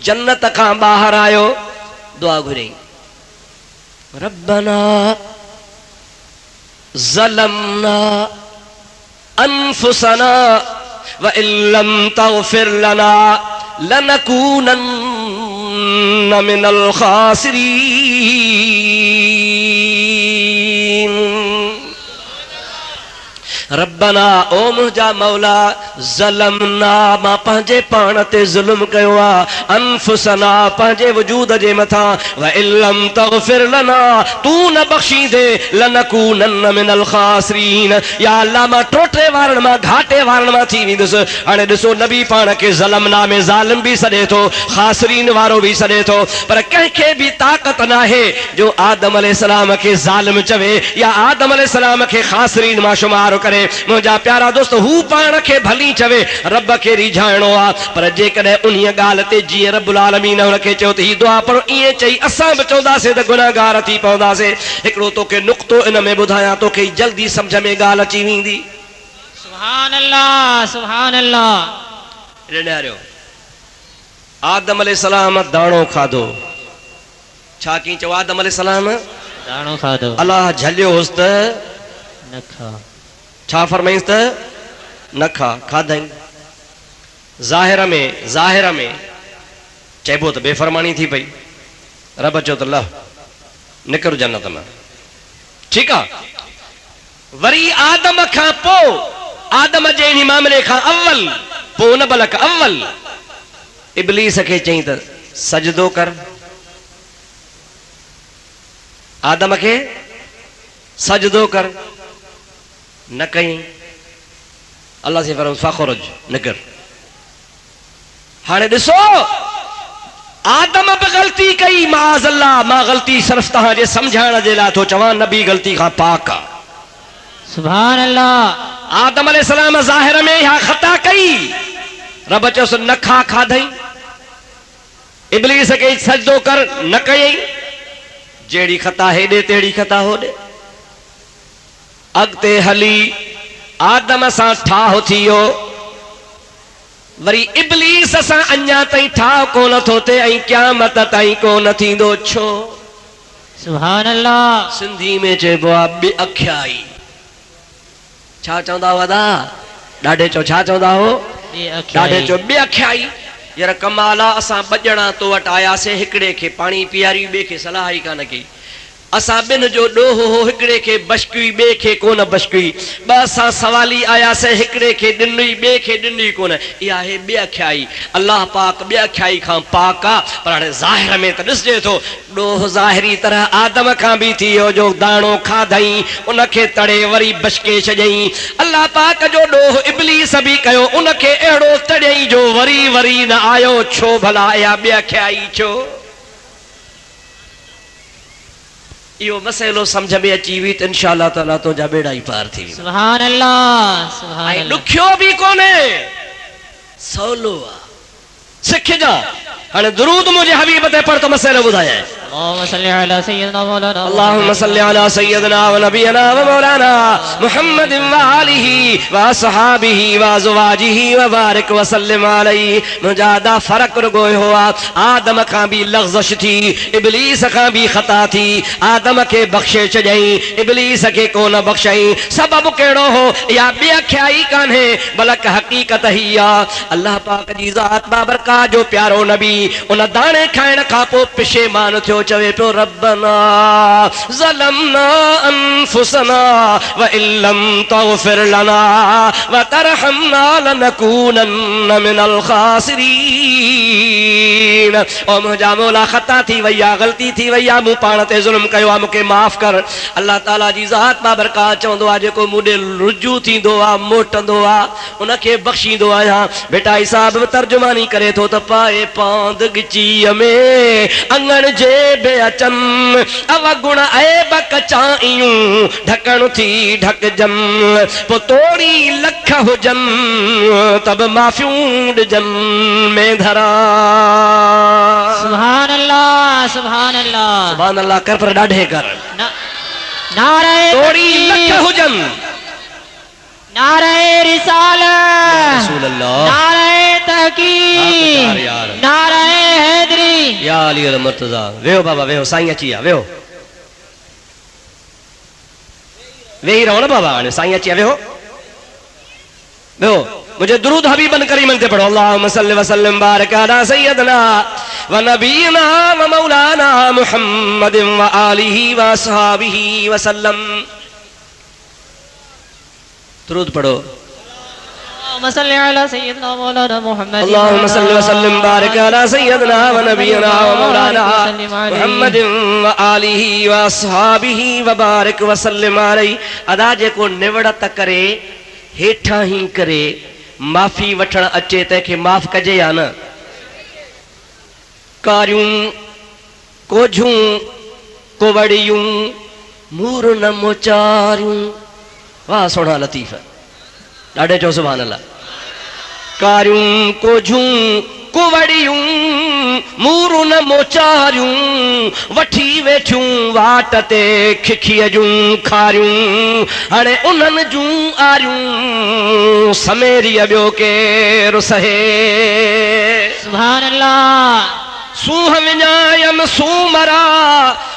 जन्नत खां ॿाहिरि आयो, दुआ घुरियईं, रब्बना ज़लमना अनफुसना व इल्लम तग़फिर लना लनकूनन्न मिनल खासिरीन। रब्बना, ओ मुंहिंजा मौला, ज़लमना मां पंहिंजे पाण ते ज़ुल्म कयो आहे अनफुसना पंहिंजे वजूद जे मथां व इल्लम तग़फिर लना तू न बख़्शींदे लनकूनन मिनल ख़ासिरीन या अल्लाह मां टोटे वारनि मां घाटे वारनि मां थी वेंदुसि। हाणे ॾिसो नबी पाण खे ज़लमना में ज़ालिम भी सॾे थो ख़ासिरीन वारो भी सॾे थो पर कंहिंखे भी ताक़त न आहे जो आदम अलैहिस्सलाम खे ज़ालिम चवे या आदम अलैहिस्सलाम खे ख़ासिरीन मां शुमार करे। मुंहिंजा प्यारा दोस्त हू पाण खे भली चवे रब खे रिझाइणो आहे पर जेकॾहिं उन ॻाल्हि ते जीअं रब्बुल आलमीन हुनखे चयो त हीअ दुआ पढ़ो ईअं चई असां बि चवंदासीं त गुनाहगार थी पवंदासीं। हिकिड़ो तोखे नुक़्तो इन में ॿुधायां तोखे जल्दी सम्झ में ॻाल्हि अची वेंदी। सुभान अल्लाह सुभान अल्लाह। ॾियारियो आदम अलैहिस्सलाम दाणो खाधो छा की चयो आदम अलैहिस्सलाम दाणो खाधो अल्लाह झलियो हुस त न खा छा फरमाइंसि त न खा खाधई। ज़ाहिर में चइबो त बेफ़रमानी थी पई रब चयो त लह निकिर जन्नत मां ठीकु आहे। वरी आदम खां पोइ आदम जे इन मामले खां अव्वल पोइ उन बलक अव्वल इब्लीस खे चई त सजदो कर। आदम खे सजदो कर न कई अल्लाह से फरमायो फखरुज निकर। हाणे ॾिसो आदम बि ग़लती कई माज़ अल्लाह मां ग़लती सिर्फ़ तव्हां जे सम्झाइण जे लाइ थो चवां नबी ग़लती खां पाक आहे। सुभान अल्लाह। आदम अलैहिस्सलाम ज़ाहिर में इहा ख़ता कई रब चयोसि न खा खाधई इब्लीस खे सजदो कर न कयई जहिड़ी ख़ता हेॾे तहिड़ी ख़ता होॾे। अॻिते हली आदम सां ठाह थी वियो वरी इब्लीस सां अञा ताईं ठाह कोन थो थिए ऐं क़यामत ताईं कोन थींदो छो। सुभान अल्लाह। सिंधी में चइबो आहे ॿिअख्याई। छा चवंदा हुआ दा ॾाढे चओ छा चवंदा हो ॾाढे चओ ॿिअख्याई। यार कमाल आहे असां ॿ ॼणा तो वटि आयासीं हिकिड़े खे पाणी पीआरी ॿिए खे सलाह ई कान कई असां ॿिनि जो ॾोहो हो हिकिड़े खे बशकुई ॿिए खे कोन बशकुई ॿ असां सवाली आयासीं हिकिड़े खे ॾिनी ॿिए खे ॾिनी कोन इहा आहे ॿिअख्याई। अल्लाह पाक ॿिअख्याई खां पाक आहे पर हाणे ज़ाहिर में त ॾिसजे थो ॾोह ज़ाहिरी तरह आदम खां बि थी वियो जो दाणो खाधई उनखे तड़े वरी बशके छॾियईं। अल्लाह पाक जो ॾोह इब्लीस बि कयो उनखे अहिड़ो तड़ियईं जो वरी वरी न आयो छो भला इहा ॿिअख्याई छो। इहो मसइलो सम्झ में अची वई त इंशा अल्लाह ताला तुंहिंजा बेड़ा ई पार थी वेंदा। सुभान अल्लाह सुभान अल्लाह। ॾुखियो बि कोन्हे सवलो आहे सिखजा। हाणे दुरूद मुंहिंजे हबीब ते पढ़ त मसइलो ॿुधायां। अल्लाहुम्मा सल्ली अला सय्यिदना मौलाना अल्लाहुम्मा सल्ली अला सय्यिदना व नबियना व मौलाना मुहम्मदिन व आलिहि व असहाबिहि व अज़वाजिहि व बारिक व सल्लिम अलैहि। मुंहिंजा दा फ़र्क़ रुगो हो आदम खां बि लग़्ज़श थी इब्लीस खां बि ख़ता थी आदम खे बख़्शे छॾियईं इब्लीस खे कोन बख़्शई। सबबु कहिड़ो हो या ॿिअख्याई कान्हे बल्कि हक़ीक़त ही आहे अल्लाह पाक जी ज़ात बाबरकात जो प्यारो नबी उन दाणे खाइण खां पोइ पिशेमान थियो चवे पियो रब्बना ज़लमना अनफुसना व इल्लम तग़फिर लना व तरहमना लनकूनन मिनल ख़ासिरीन। ओ मुंहिंजा मौला ख़ता थी वई आहे ग़लती थी वई आहे मूं पाण ते ज़ुल्म कयो आहे मूंखे माफ़ कर। अल्लाह ताला जी ज़ात बाबरकात चवंदो आहे जेको मूं ॾे रुजू थींदो आहे मोटंदो आहे उनखे बख़्शींदो आहियां। बेटा हिसाब तर्जुमानी करे थो त पाए पांद गिचीअ में अंगण जे बे अचन अवगुण ऐब कचाइयूं ढकण थी ढकजन पो तोड़ी लख हुजन तब माफ़ियूं ॾिजन में धरा। सुभान अल्लाह सुभान अल्लाह सुभान अल्लाह कर पर ॾाढे कर नारे तोड़ी लख हुजन नारे रिसालत रसूल अल्लाह नारे तहकीक नारे हैदरी या अली अल मुर्तजा। वेहो बाबा वेहो साईं अची विया वेहो वेही रहो न बाबा हाणे साईं अची विया वेहो वेहो मुझे दुरूद हबीबन करीमन ते पढ़ो अल्लाहुम्मा सल्लि व सल्लिम बारिक अला सय्यदना व नबीना व मौलाना मुहम्मदिन व आलिहि व असहाबिहि व सल्लम। दुरूद पढ़ो सल्लि अला सय्यदना मौलाना मुहम्मद अल्लाहुम्मा सल्लि व सल्लिम बारिक अला सय्यदना व नबियना व मौलाना मुहम्मद व आलिहि व अस्हाबिहि व बारिक व सल्लिम अलैहि। अदा जेको निवड़त करे हेठा ही करे माफ़ी वठण अचे तंहिंखे माफ़ कजे या न। कारियूं कोझूं कुवड़ियूं मूर न मोचारियूं। वाह सोना लतीफ़ ॾाढे चो सुभान अल्लाह। कारियूं कोझूं कुवड़ियूं मूर न मोचारियूं वठी वेठियूं वाट ते खिखीअ जूं खारियूं। हाणे उन्हनि जूं आरियूं समेरी ॿियो केरु सहे। सुभान अल्लाह। सूह विञायम सूमरा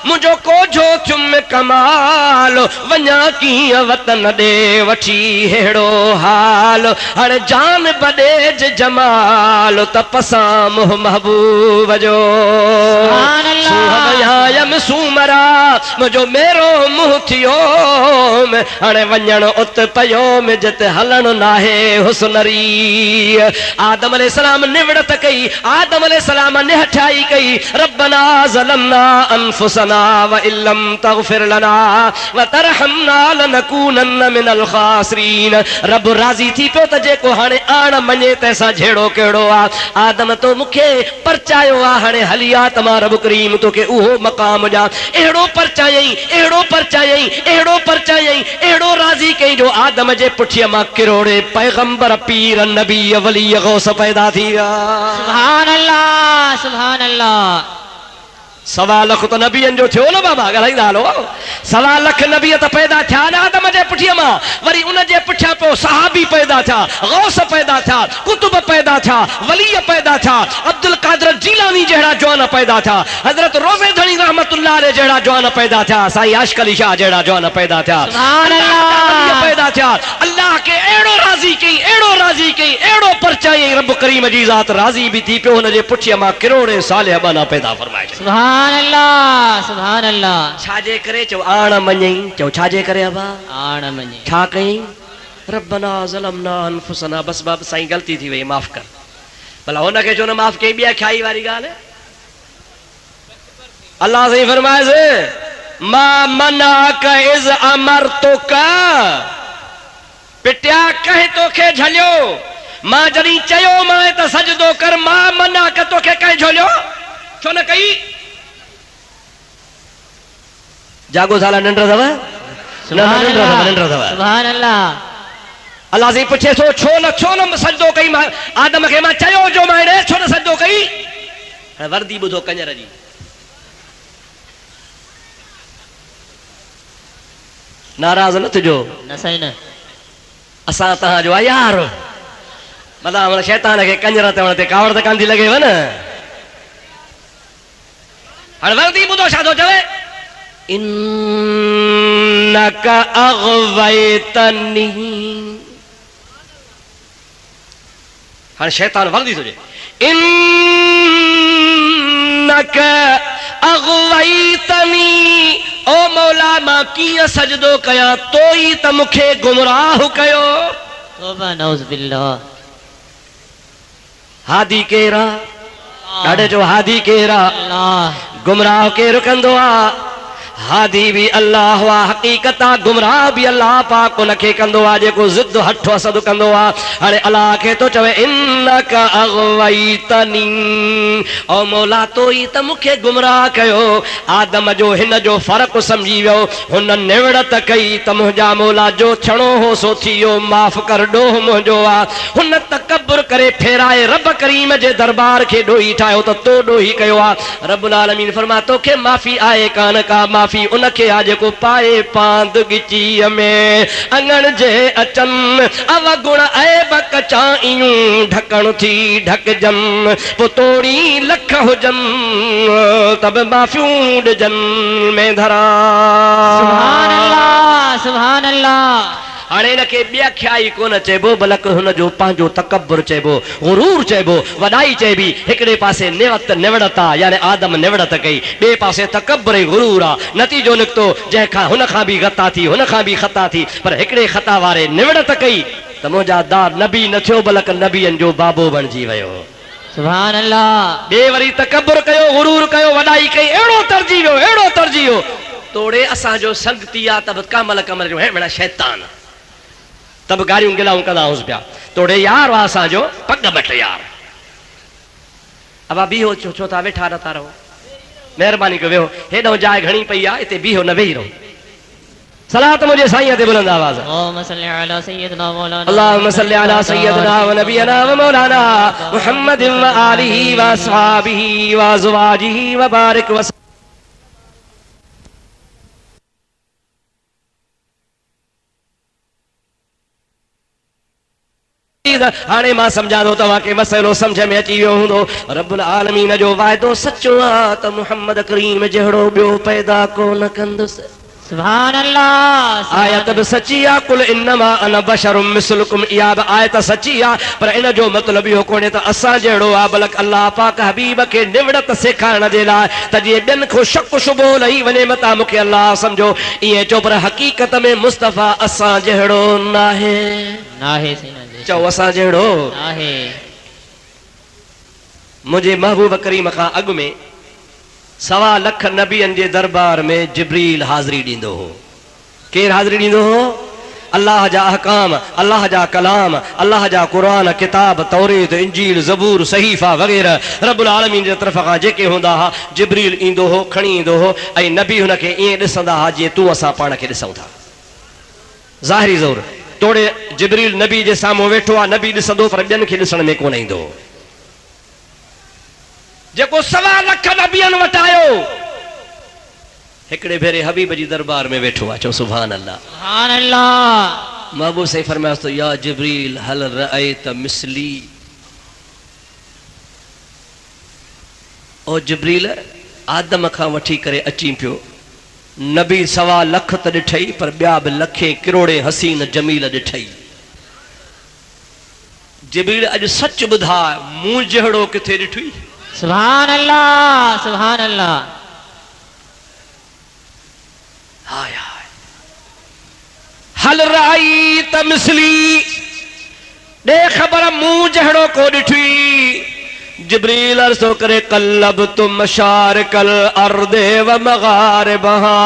मुंहिंजो कोझो चुम कमाल वञा कीअं वतन ॾे वठी हेड़ो हाल। हाणे जान बॾेज जमाल तपसां मुह महबूब जो। सूह विञायम सूमरा मुंहिंजो मेरो मुंहुं थियो हाणे वञण उत पियो जिते हलण नाहे हुस्नरी। आदम अलैहिस्सलाम निवड़त कई। आदम अलैहिस्सलाम निहठाई कई। रब्बना ज़लमना अनफुसना व इल्लम तग़फिर लना व तरहमना लनकूनन्न मिनल ख़ासिरीन। रब राज़ी थी पियो त जेको हाणे आण मञे तंहिंसां झेड़ो कहिड़ो आहे। आदम तो मूंखे परचायो आहे हाणे हली आ त मां रब करीम तोखे उहो मक़ाम ॾियां। अहिड़ो परचायई अहिड़ो परचायई अहिड़ो परचायई अहिड़ो राज़ी कई जो आदम जे पुठीअ मां किरोड़े पैगंबर पीर नबी वली गौस पैदा थी विया। सुभान अल्लाह सुभान अल्लाह। 1.25 लख तो नबियनि जो थियो न बाबा ॻाल्हाईंदा हलो। 1.25 लख नबी त पैदा थिया न आदम जे पुठीअ मां। वरी उन जे पुठियां पोइ सहाबी पैदा थिया गौस पैदा थिया कुतुब पैदा थिया वली पैदा थिया अब्दुल कादिर जीलानी जहिड़ा जवान पैदा थिया हज़रत रोज़ेधणी रहमतुल्लाह अलैह जहिड़ा जवान पैदा थिया साईं आशिक़ अली शाह जहिड़ा जवान पैदा थिया। सुभान अल्लाह। पैदा थिया। अल्लाह खे अहिड़ो राज़ी कई अहिड़ो राज़ी कई अहिड़ो परचायई रब करीम जी ज़ात राज़ी बि थी पियो हुन जे पुठीअ मां किरोड़े साले बना पैदा फरमाए। सुभान अल्लाह सुभान अल्लाह। छाजे करे चओ आण मञई। चओ छाजे करे अबा आण मञई। छा कई रब्बना ज़लमना अनफुसना। बस बाब साईं ग़लती थी वई माफ़ कर। भला हुनखे छो न माफ़ कई। ॿिया ख्याई वारी ॻाल्हि। अल्लाह साईं फरमाएसि मा मनाक इज़ अमरतुका। पिटिया कंहिं तोखे झलियो मां जॾहिं चयो मां त सजदो कर। मां मनाक तोखे कंहिं झलियो छो न कई। जागो साला निंड अथव न निंड अथव। सुभान अल्लाह। अल्लाह से पुछे थो छो न सजदो कई। मां आदम खे मां चयो जो मां हेॾे छो न सजदो कई। हाणे वर्दी ॿुधो कंजर जी। नाराज़ न थिजो। न सही न। असां तव्हांजो आहे यार। मतिलबु शैतान खे कंजर चवण ते कावड़ त कान थी लॻेव न। हाणे वर्दी ॿुधो छा थो चवे। इन्नका अग़वैतनी। हाणे शैतान वर्दी थो चए इन्नका अग़वैतनी। ओ मौला मां कीअं सजदो कयां तो ई त मूंखे गुमराह कयो। तौबा नऊज़ बिल्लाह। हादी केरा ॾाढे जो हादी केरा। गुमराह केरु कंदो आहे। हादी भी अल्लाह वा हकीकत गुमराह भी अल्लाह पाक उनखे कंदो आहे जेको ज़िद हठ असद कंदो आहे। हाणे अल्लाह खे तो चवे इन्नका अग़वैतनी। ओ मौला तो ई त मूंखे गुमराह कयो। आदम जो हिन जो फ़र्क़ु सम्झी वियो। हुन निवड़त कई त मुंहिंजा मौला जो छणो हो सो थी वियो माफ़ कर ॾोह मुंहिंजो आहे। हुन तकब्बुर करे फेराए रब करीम जे दरबार खे ॾोही ठाहियो त तो ॾोही कयो आहे। रब्बुल आलमीन फरमा तोखे माफ़ी आहे कान का माफ़ी उनखे आहे जेको पाए पांद गिचीअ में अंगण जे अचनि अवगुण ऐब कचाइयूं ढकण थी ढकजनि पोइ तोड़ी लख हुजनि तब माफ़ियूं ॾिजनि में धरा। सुभान अल्लाह सुभान अल्लाह। हाणे हिनखे ॿियाख्याई कोन चइबो बल्कि हुनजो पंहिंजो तकब्बुर चइबो गुरूर चइबो वॾाई चइबी। हिकिड़े पासे निवड़त आहे यानी आदम निवड़त कई ॿिए पासे तकब्बुर ऐं गुरूर आहे। नतीजो निकितो जंहिंखां हुन खां बि ग़ता थी हुन खां बि ख़ता थी पर हिकिड़े ख़ता वारे निवड़त कई त मुंहिंजा दार नबी न थियो बल्कि नबियनि जो बाबो बणिजी वियो। सुभान अल्लाह। ॿिए वरी तकबर कयो, गुरूर कयो, वॾाई कई, अहिड़ो तरजी वियो, अहिड़ो तरजी वियो। तोड़े असांजो संगती आहे त बि कमल कमल जो हेमण शैतान त बि गारियूं गिलाऊं कंदा हुउसि पिया। तोड़े यार आहे असांजो पग बट यार। अब बीहो छो था वेठा नथा रहो? महिरबानी कयो वेहो, हेॾो जाइ घणी पई आहे, हिते बीहो न वेही रहो। सलात मुझे साईं ते बुलंद आवाज़। अल्लाहुम्मा सल्ली अला सय्यिदना मौलाना अल्लाहुम्मा सल्ली अला सय्यिदना व नबियना व मौलाना मुहम्मदिन व आलिहि व अस्हाबिहि व अज़वाजिहि व बारिक व हाणे मां सम्झां थो तव्हांखे मसइलो सम्झ में अची वियो हूंदो। रब्बुल आलमीन जो वाइदो सचो आहे त मुहम्मद करीम जहिड़ो ॿियो पैदा कोन कंदुसि। सुभान अल्लाह। आयत बि सची आहे, कुल इन्नमा अना बशरुम मिसलुकुम, इहा बि आयत सची आहे, पर इन जो मतिलबु इहो कोन्हे त असां जहिड़ो आहे, बल्कि अल्लाह पाक हबीब खे निवड़त सेखारण जे लाइ त जीअं ॿियनि खां शक शुबो लही वञे मता मूंखे अल्लाह सम्झो ईअं चओ, पर हक़ीक़त में मुस्तफ़ा असां जहिड़ो नाहे। नाहे चओ असां जहिड़ो नाहे। मुंहिंजे महबूब करीम खां अॻु में 1.25 लख नबियनि जे दरबार में जिब्रील हाज़िरी ॾींदो हो। केरु हाज़िरी ॾींदो हो? अल्लाह जा अहकाम, अल्लाह जा कलाम, अल्लाह जा क़ुरान, किताब, तौरेत, इंजील, ज़बूर, सहीफ़ा वग़ैरह रब्बुल आलमीन जे तरफ़ खां जेके हूंदा हुआ, जिब्रील ईंदो हो, खणी ईंदो हो, ऐं नबी हुनखे ईअं ॾिसंदा हुआ जीअं तूं असां पाण खे ॾिसूं था। ज़ाहिरी ज़ोर तोड़े जिब्रील नबी जे साम्हूं वेठो आहे, नबी ॾिसंदो पर ॿियनि खे ॾिसण में कोन ईंदो। जेको 1.25 लख नबियनि वटि आयो, हिकिड़े भेरे हबीब जी दरबार में वेठो आहे। चओ सुभान अल्लाह। सुभान अल्लाह। महबूब से फरमायास तो या जिब्रील हल रअयत मिसली, ओ जिब्रील आदम खां वठी करे अची पियो, नबी 1.25 लख त ॾिठई, पर ॿिया बि लखे किरोड़े हसीन जमील ॾिठई। जिब्रील अॼु सच ॿुधा, मूं जहिड़ो किथे ॾिठई? सुभान अल्लाह। सुभान अल्लाह। हाय हाय। हल रअयत मिसली, ॾे ख़बर मूं जहिड़ो को ॾिठी? जिब्रील अर्ज़ थो करे क़ल्लब तुम मशारिकल अर्दे व मगारिबहा,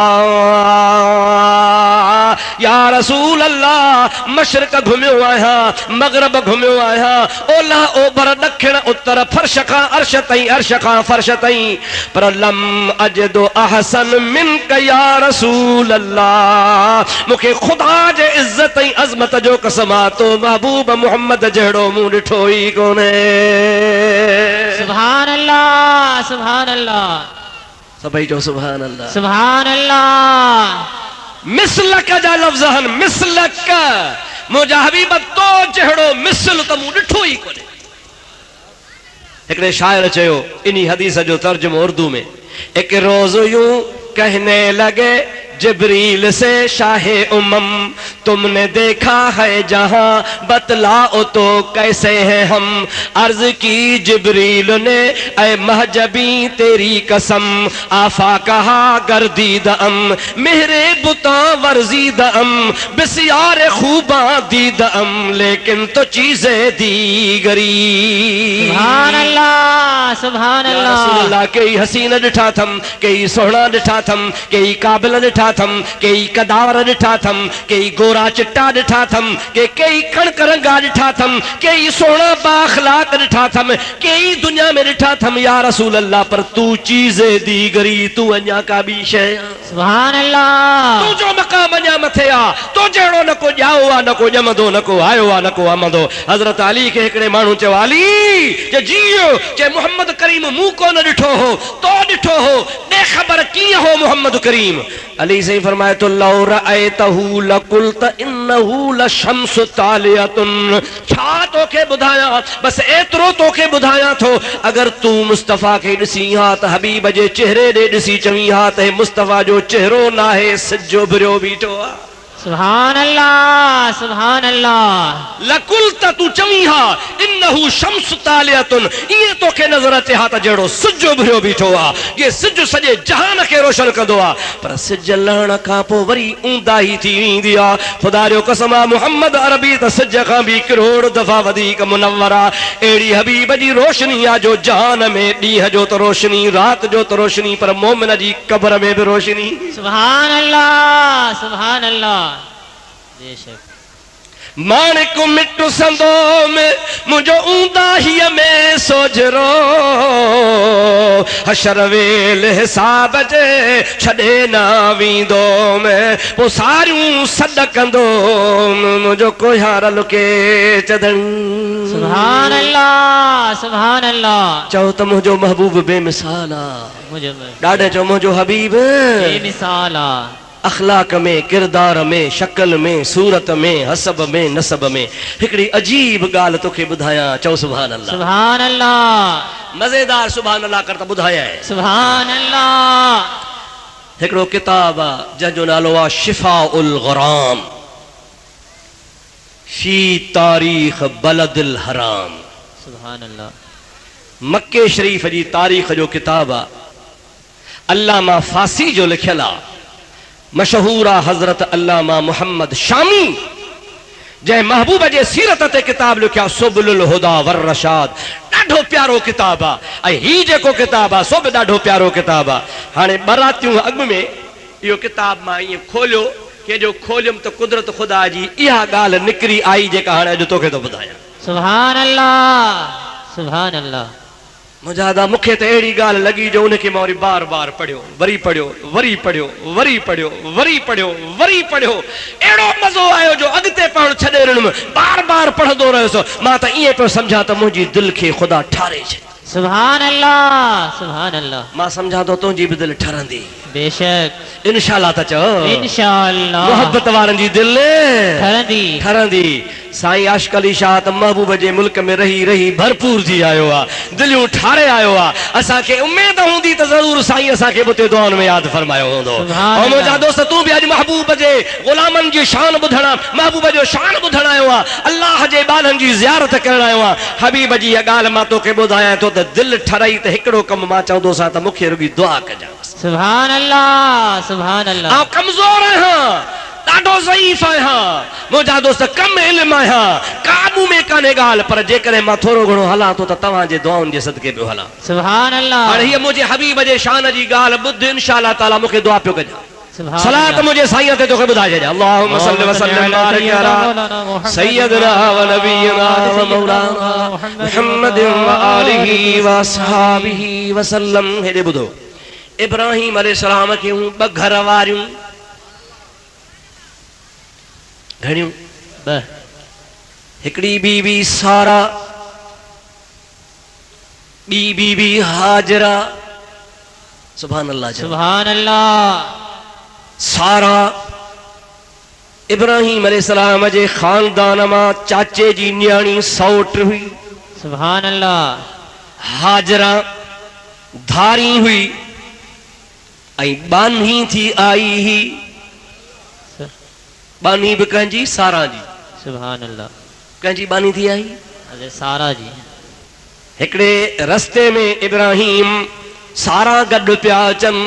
या रसूल अल्लाह मशरिक़ घुमियो आहियां, मग़रिब घुमियो आहियां, ओलह ओभर ॾखिण उत्तर, फर्श खां अर्श ताईं, अर्श खां फर्श ताईं, पर लम अजदु अहसन मिनक या रसूल अल्लाह, मूंखे ख़ुदा जे इज़्ज़त ऐं अज़मत जो कसम आहे तो महबूब मुहम्मद जहिड़ो मूं ॾिठो ई कोन्हे। सुभान अल्लाह। सुभान अल्लाह। सभई जो सुभान अल्लाह। सुभान अल्लाह। मिसलक जा लफ़्ज़ आहिनि, मिसलक, मुंहिंजा हबीब तो जहिड़ो मिसल त मूं ॾिठो ई कोन्हे। हिकिड़े शाइर चयो इन्ही हदीस जो तर्जुमो उर्दू में, एक रोज़ यूं कहने लगे जिब्रील से शाहे उमम, तुमने देखा है जहां बतलाओ तो कैसे हैं हम। अर्ज की जिब्रील ने ऐ महजबी तेरी कसम, आफा कहा गर्दीद अम, मेरे बुता वर्जीद अम, बिस्यार खूबा दीद अम, लेकिन तो चीजें दीगरी। सुभान अल्लाह। सुभान अल्लाह। कई हसीन ॾिठा थम, कई सोहणा ॾिठा थम, कई काबिल ॾिठा थम, कई कदावर ॾिठा थम, कई गोरा चिट्टा ॾिठा थम, कई कणक रंगा ॾिठा थम, कई सोहणा बाखलाक ॾिठा थम, कई दुनिया में ॾिठा थम या रसूल अल्लाह, पर तू चीज़े दीगरी, तू अञा का ॿी शइ। सुभान अल्लाह। तुंहिंजो मक़ाम अञा मथे आहे, तो जहिड़ो न को ॼाओ आहे, न को ॼमंदो, न को आयो आहे, न को आमंदो। हज़रत अली खे हिकिड़े माण्हू चयो, अली जे जियो, जे मुहम्मद करीम मूं कोन ॾिठो हो, तो ॾिठो हो, ॾे ख़बर कीअं हो मुहम्मद करीम। अली सही फरमाए तो लौ रअयतहू लकुल्त इन्नहू लशम्सु तालियतुन, छा तोखे ॿुधायां, बसि एतिरो तोखे ॿुधायां थो, अगरि तूं मुस्तफ़ा खे ॾिसी हा त हबीब जे चेहरे ॾे ॾिसी चवीं हा त मुस्तफ़ा जो चेहरो नाहे, सिजो भरियो बीठो आहे। सुभान अल्लाह सुभान अल्लाह लकुल त तू चवी हा इन्नहु शम्स तालियतुन ये तो के नजर अचे हा त जड़ो सिज उभरियो बीठो आ ये सिज सजे जहान के रोशन कंदो आ पर सिज लहण का पो वरी ऊंदा ही थी वेंदी आ खुदा जो कसम आ मोहम्मद अरबी त सिज का भी करोड़ दफा वधीक मुनव्वरा एड़ी हबीब जी रोशनी आ जो जहान में ॾींहं जो त रोशनी रात जो त रोशनी पर मोमिन जी कब्र में भी रोशनी सुभान अल्लाह सुभान अल्लाह बेशक माणिक मिट्टू संदो में मुझो ऊंदा ही में सोजरो हशर वेल हिसाब जे छड़े ना वींदो में पो सारियूं सॾ कंदो मुझो कोहार लुके चदन सुभान अल्लाह सुभान अल्लाह चओ त मुझो महबूब बेमिसाल आ मुझे ॾाढे चओ मुझो हबीब बेमिसाल आ अखलाक में किरदार में शक्ल में सूरत में हसब में नसब में हिकड़ी अजीब गाल तोखे ॿुधायां चओ सुभान अल्लाह सुभान अल्लाह मजेदार सुभान अल्लाह कर त ॿुधायां सुभान अल्लाह हिकड़ो किताब आहे जंहिंजो नालो आहे शिफा उल ग़राम फी तारीख़ बलदिल हराम सुभान अल्लाह मक्के शरीफ जी तारीख़ जो किताब आहे अल्लामा फासी जो लिखियल आहे मशहूर आहे हज़रत अल्लामा मोहम्मद शामी जंहिं महबूब जे सीरत ते किताब लिखिया सुबुलुल हुदा वर रशाद ॾाढो प्यारो किताब आहे ऐं ही जेको किताब आहे सो बि ॾाढो प्यारो किताब आहे हाणे बरातियूं अॻु में इहो किताब मां ईअं खोलियो के जो खोलियुमि त कुदरत ख़ुदा जी इहा ॻाल्हि निकिरी आई जेका हाणे अॼु तोखे थो ॿुधायां सुभान अल्लाह सुभान अल्लाह मुजादा मूंखे त अहिड़ी ॻाल्हि लॻी जो उनखे मां वरी बार बार पढ़ियो वरी पढ़ियो वरी पढ़ियो वरी पढ़ियो वरी पढ़ियो वरी पढ़ियो अहिड़ो मज़ो आयो जो अॻिते पढ़णु छॾे ॾिनुमि बार बार पढ़ंदो रहियुसि मां त ईअं पियो सम्झां त मुंहिंजी दिलि खे ख़ुदा ठारे छॾे सुभान अल्लाह मां सम्झां थो तुंहिंजी बि दिलि ठरंदी बेशक इंशाअल्लाह त चओ इंशाअल्लाह मोहब्बत वारनि जी दिलि ठरंदी ठरंदी साईं आशिक़ अली शाह त महबूब जे मुल्क में रही रही भरपूर थी आयो आहे दिलियूं ठारे आयो आहे असांखे उमेद हूंदी त ज़रूर साईं असांखे बि उते दुआउनि में यादि फरमायो हूंदो ऐं मुंहिंजा दोस्त तूं बि अॼु महबूब जे ग़ुलामनि जी शान ॿुधण महबूब जो शान ॿुधण आयो आहे अल्लाह जे ॿारनि जी ज़ियारत करण आयो आहे हबीब जी इहा ॻाल्हि मां तोखे ॿुधायां थो त दिलि ठरई त हिकिड़ो कमु मां चवंदोसां त मूंखे रुॻी दुआ कजांइ सुभान अल्लाह सुभान अल्लाह आउं कमज़ोर आहियां ॾाढो ज़ईफ़ आहियां मुंहिंजा दोस्त कम इल्म आहियां काबू में कान्हे ॻाल्हि पर जेकॾहिं मां थोरो घणो हलां थो त तव्हांजे दुआउनि जे सदके पियो हलां सुभान अल्लाह हाणे हीअ मुंहिंजे हबीब जे शान जी ॻाल्हि ॿुध इंशाअल्लाह ताला मूंखे दुआ पियो कजां सलात मुझे साईं ते तोखे ॿुधाए छॾियां अल्लाहुम्मा सल्लि व सल्लिम बारिक अला सय्यदना व नबियना व मौलाना मुहम्मद व आलिहि व असहाबिहि व सल्लम हेॾे ॿुधो इब्राहिम अलैहिस्सलाम खे ॿ घर वारियूं घणियूं ॿ हिकिड़ी बीबी सारा ॿी बीबी हाजरा सुभान अल्लाह सुभान अल्लाह सारा इब्राहिम अलैहिस्सलाम जे खानदान मां चाचे जी न्याणी सौट हुई सुभान अल्लाह हाजरा धारी हुई ऐं बानी थी आई ही बानी भी कंहिंजी सारा जी सुभान अल्लाह कंहिंजी बानी थी आई अरे सारा जी हिकड़े रस्ते में इब्राहिम सारा गॾु पिया अचनि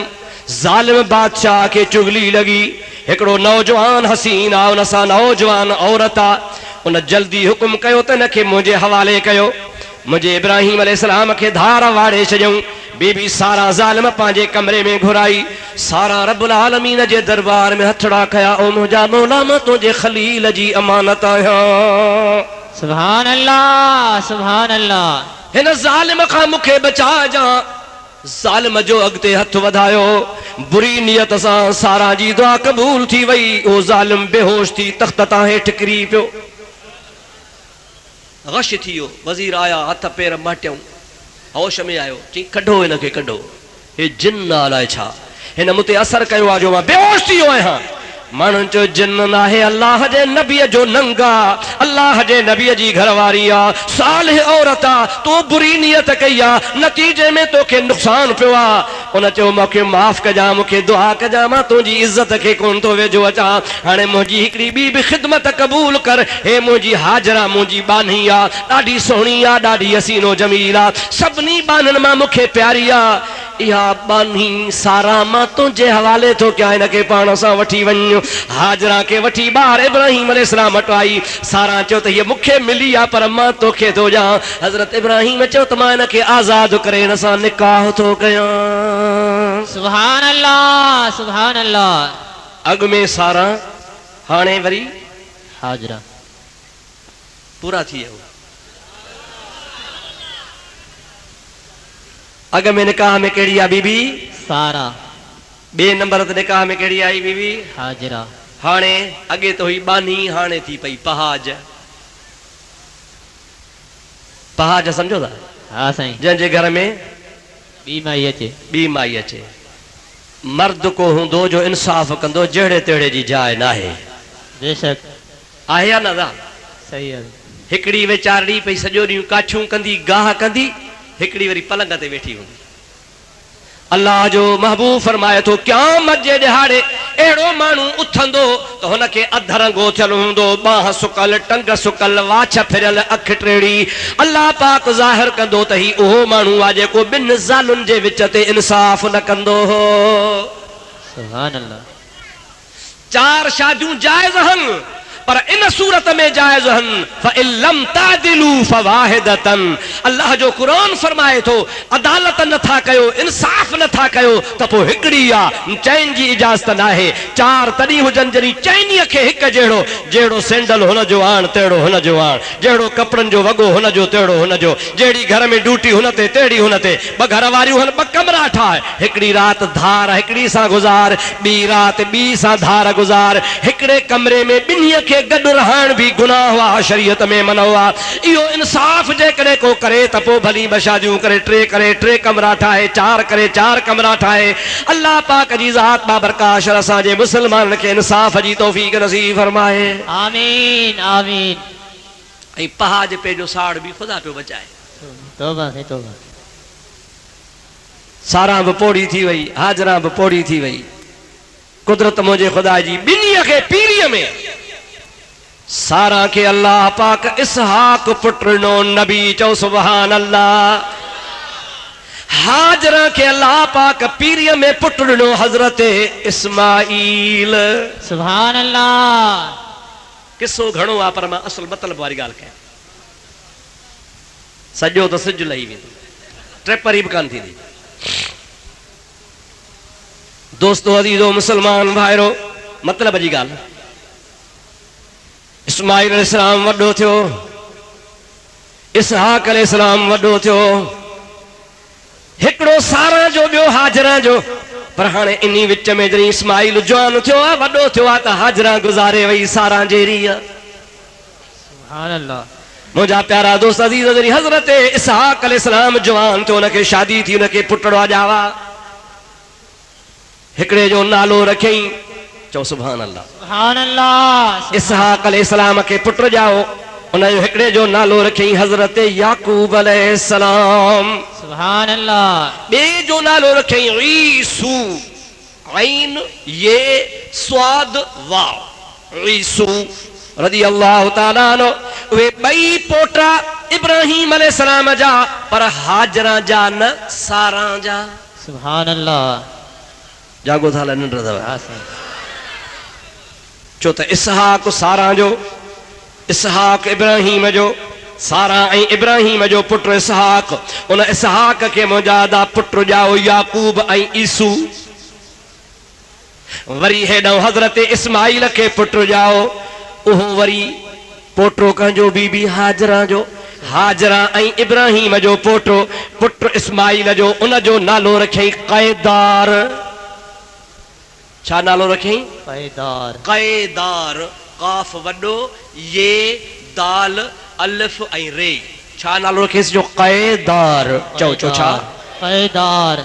ज़ालिम बादशाह के चुगली लगी हिकड़ो नौजवान हसीन आ उन सां नौजवान औरत आ उन जल्दी हुकुम कयो त इनखे मुंहिंजे हवाले कयो मुंहिंजे इब्राहिम अलैहिस्सलाम खे धार वाड़े छॾियऊं बीबी सारा ज़ालिम पंहिंजे कमरे में घुराई सारा रब्बुल आलमीन जे दरबार में हथड़ा कया ओ मुंहिंजा मौला मां तुंहिंजे खलील जी अमानत आहियां सुभान अल्लाह सुभान अल्लाह हिन ज़ालिम खां मूंखे बचाइजां ज़ालिम जो अॻिते हथ वधायो बुरी नियत सां सारा जी दुआ क़बूल थी वई ओ ज़ालिम बेहोश थी तख्त तां हेठि किरी पियो गश थी वियो वज़ीर आया हथ पेर मटियऊं होश में आयो चई कढो हिनखे कढो हे जिन अलाए छा हिन मूं ते असर कयो आहे जो मां बेहोश थी वियो आहियां माण्हुनि जो जिन्न नाहे अल्लाह जे नबीअ जो नंगा अल्लाह जे नबीअ जी घरवारी आ सालिह औरत आ तो बुरी नियत कई आ नतीजे में तोखे नुक़सान पियो आ उन चयो मूंखे माफ़ कजा मूंखे दुआ कजा मां तुंहिंजी इज़त खे कोन थो वेझो अचां हाणे मुंहिंजी हिकिड़ी ॿी बि ख़िदमत क़बूल कर हे मुंहिंजी हाजरा मुंहिंजी बानी आ ॾाढी सुहिणी आ ॾाढी हसीनो जमील आ सभिनी बाननि मां मूंखे प्यारी आ इहा बानी सारा मां तुंहिंजे हवाले थो कयां हिनखे पाण सां वठी वञ हाजरा के वठी ॿार इब्राहिम अलैहिस्सलाम वटि आई सारा चयो त हीअ मूंखे मिली आहे पर मां तोखे थो ॾियां हज़रत इब्राहिम चयो त मां हिनखे आज़ादु करे हिन सां निकाह थो कयां सुभान अल्लाह सुभान अल्लाह अॻु में सारा हाणे वरी हाजरा पूरा थी वियो अॻु में निकाह में कहिड़ी आहे बीबी सारा ॿिए नंबर ते निकाह में कहिड़ी आई बीबी हाजरा हाणे अॻे त हुई बानी हाणे थी पई पहाज पहाज सम्झो था हाँ साईं जंहिंजे घर में ॿी माई अचे ॿी माई अचे मर्द को हूंदो जो इंसाफ़ कंदो जहिड़े तहिड़े जी जाइ नाहे बेशक आहे या न सही है हिकिड़ी वीचारड़ी पई सॼो ॾींहुं काछूं कंदी गाह कंदी हिकिड़ी वरी पलंग ते वेठी हूंदी अल्लाह जो महबूब फरमाए थो क़यामत जे ॾिहाड़े अहिड़ो माण्हू उथंदो त हुनखे अधु रंगो थियल हूंदो बाह सुकल टंग सुकल वाछ फिरियल अख टेड़ी अल्लाह पाक ज़ाहिर कंदो त ही उहो माण्हू आहे जेको ॿिनि ज़ालुनि जे विच ते इंसाफ़ न कंदो हो सुभान अल्लाह चार शादियूं जाइज़ आहिनि पर इन सूरत में जायज़ हन फइल्लम तादिलू फवाहिदतन अल्लाह जो कुरान फरमाए थो अदालत नथा कयो इंसाफ नथा कयो त पोइ हिकिड़ी आहे चैन जी इजाज़त नाहे चार तॾहिं हुजनि जॾहिं चैनीअ खे हिकु जहिड़ो सैंडल हुन जो आण तहिड़ो हुन जो आण जहिड़ो कपिड़नि जो वॻो हुन जो तहिड़ो हुन जो जहिड़ी घर में ड्यूटी हुन ते तहिड़ी हुन ते ॿ घर वारियूं हन ॿ कमरा ठाहे हिकिड़ी राति धार हिकिड़ी सां गुज़ार ॿी राति ॿी सां धार गुज़ार हिकिड़े कमरे में ॿिन्हीअ खे गॾु रहण भी गुनाह हुआ शरीयत में मनो आहे इहो इंसाफ़ जेकॾहिं को करे त पोइ भली ॿ शादियूं करे टे कमरा ठाहे चार कमरा ठाहे अल्लाह पाक जी ज़ात बाबरकाश असांजे मुस्लमाननि खे इंसाफ़ जी तौफ़ीक़ नसीब फरमाए आमीन आमीन ऐं पहाज पे जो साड़ भी ख़ुदा पियो बचाए तौबा है तौबा सारा बि पोड़ी थी वई हाजरा बि पोड़ी थी वई कुदरत मुंहिंजे ख़ुदा जी ॿिन्हीअ खे पीढ़ीअ में सारा के अल्लाह पाक इसहाक पुटनो नबी चौ सुभान अल्लाह हाजरा के अल्लाह पाक पीरिय में पुटनो हजरत इस्माइल सुभान अल्लाह किसो घणो आ पर मां असल मतलब वारी ॻाल्हि कयां सॼो त सिज लही वेंदो ट्रेपरी बि कान थींदी दोस्तो अज़ीज़ो मुसलमान भाइरो मतलब जी ॻाल्हि इस्माइल अलैहिस्सलाम वॾो थियो इसहाक अलैहिस्सलाम वॾो थियो हिकिड़ो सारा जो ॿियो हाजरा जो पर हाणे इन्ही विच में जॾहिं इस्माइल जवान थियो आहे वॾो थियो आहे त हाजरा गुज़ारे वई सारा जहिड़ी आहे सुभान अल्लाह मुंहिंजा प्यारा दोस्त अज़ीज़ जॾहिं हज़रत इसहाक अलैहिस्सलाम जवान थियो हुनखे शादी थी हुनखे पुटड़ो ॼावा हिकिड़े जो नालो रखियईं चओ सुभान अल्लाह सुभान अल्लाह इसहाक अलैहिस्सलाम के पुत्र जाओ उन हिकिड़े जो नालो रखियईं हज़रत याकूब अलैहिस्सलाम सुभान अल्लाह ॿिए जो नालो रखियईं ईसू ऐन ये स्वाद वाव ईसू रज़ी अल्लाह ताला अन्हु उहे ॿई पोटा इब्राहिम अलैहिस्सलाम जा पर हाजरा जा न सारा जा सुभान अल्लाह जागो था निंड अथव हाँ साईं छो त इसहाक सारा जो इसहाक इब्राहिम जो सारा ऐं इब्राहिम जो पुट इसहाक उन इसहाक के मुंहिंजा पुट ॼाओ याकूब ऐं ईसू वरी हेॾो हज़रत इस्माइल के पुट ॼाओ उहो वरी पोटो कंहिंजो बीबी हाजरा जो हाजरा ऐं इब्राहिम जो पोटो पुट इस्माइल जो उन जो नालो रखियईं क़ैदार छा नालो रखियईं क़ैदार क़ैदार काफ वॾो ये दाल अलिफ ऐं रे छा नालो रखियसि जो क़ैदार चओ चओ छा क़ैदार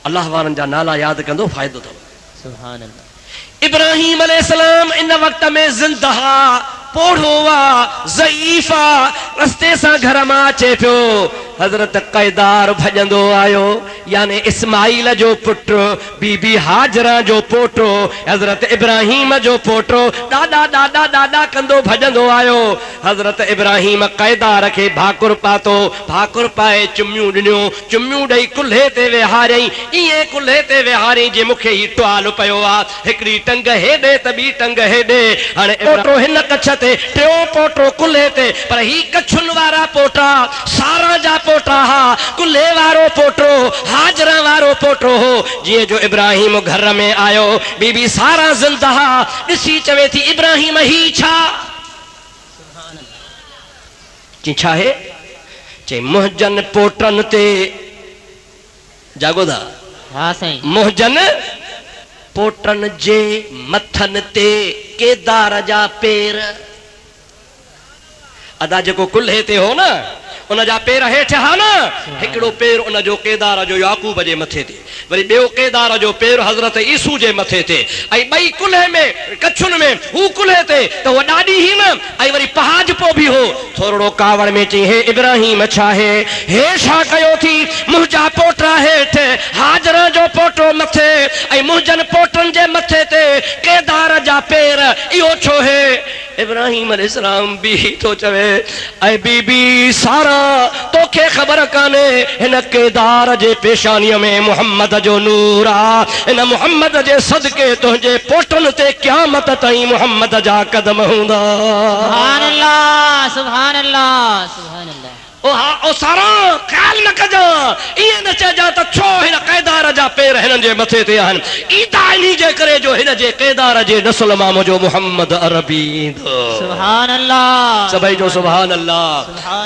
अल्लाह वारनि जा नाला यादि कंदो फ़ाइदो अथव सुभान अल्लाह इब्राहिम अलैहिस्सलाम इन वक्त में जिंदा पोढ़ो हुआ ज़ईफ़ा रस्ते सां घर मां अचे पियो। हज़रत क़ैदार भॼंदो आयो, यानी इस्माइल जो पुटु, बीबी हाजरा जो पोटो, हज़रत इब्राहिम जो पोटो, ॾाॾा ॾाॾा ॾाॾा कंदो भॼंदो आयो। हज़रत इब्राहिम क़ैदार खे भाकुर पातो, भाकुर पाए चुमियूं ॾिनियूं, चुमियूं ॾेई कुल्हे ते विहारियईं, ईअं कुल्हे ते विहारियईं जे मूंखे ही टुवाल पियो आहे, हिकिड़ी टंग हेॾे त ॿी टंग हेॾे। हाणे पोटो हिन कच्छ ते, टियों पोटो कुल्हे ते, पर ही कच्छुनि वारा पोटा सारा जा पोटा हा, कुल्हे वारो पोटो हाजरा वारो पोटो हो। जीअं जो इब्राहिम घर में आयो, बीबी सारा ज़िंदा ॾिसी चवे थी इब्राहिम ही छा? चई छा आहे? चई मुंहिंजनि पोटनि ते, जागो था? हाँ साईं। मुंहिंजनि पोटनि जे मथनि ते केदार जा पेर, अदा जेको कुल्हे ते हो न उन जा पेर हेठि हा न, हिकिड़ो पेर उन जो केदार जो याकूब जे मथे ते, वरी ॿियो केदार जो पेर हज़रत ईसू जे मथे ते, ऐं ॿई कुल्हे में कच्छुनि में, हू कुल्हे ते त उहा ॾाढी ही न, ऐं वरी पहाजपो बि हो। थोरो कावड़ में चई हे इब्राहिम छा आहे? हे छा कयो थी? मुंहिंजा पोटा हेठि, हाजरा जो पोटो मथे, ऐं मुंहिंजनि पोटनि जे मथे ते केदार जा पेर, इहो छो है? इब्राहिम अलैहिस्सलाम बि थो चवे ऐं बीबी सारा तोखे ख़बर कान्हे हिन केदार जे पेशानीअ में मुहम्मद जो नूर आहे, हिन मुहम्मद जे सदके तुंहिंजे पोटनि ते क़यामत ताईं मुहम्मद जा कदम हूंदा। सुभान अल्लाह, सुभान अल्लाह, सुभान अल्लाह। ओ सारा ख्याल न कजा, ईअं न चइजा त छो हिन केदार जा पेर हिननि जे मथे ते आहिनि, ईदा इन्ही जे करे जो हिन जे केदार जे नस्ल मां मुंहिंजो मुहम्मद अरबी ईंदो। सुभान अल्लाह, सभई जो सुभान अल्लाह,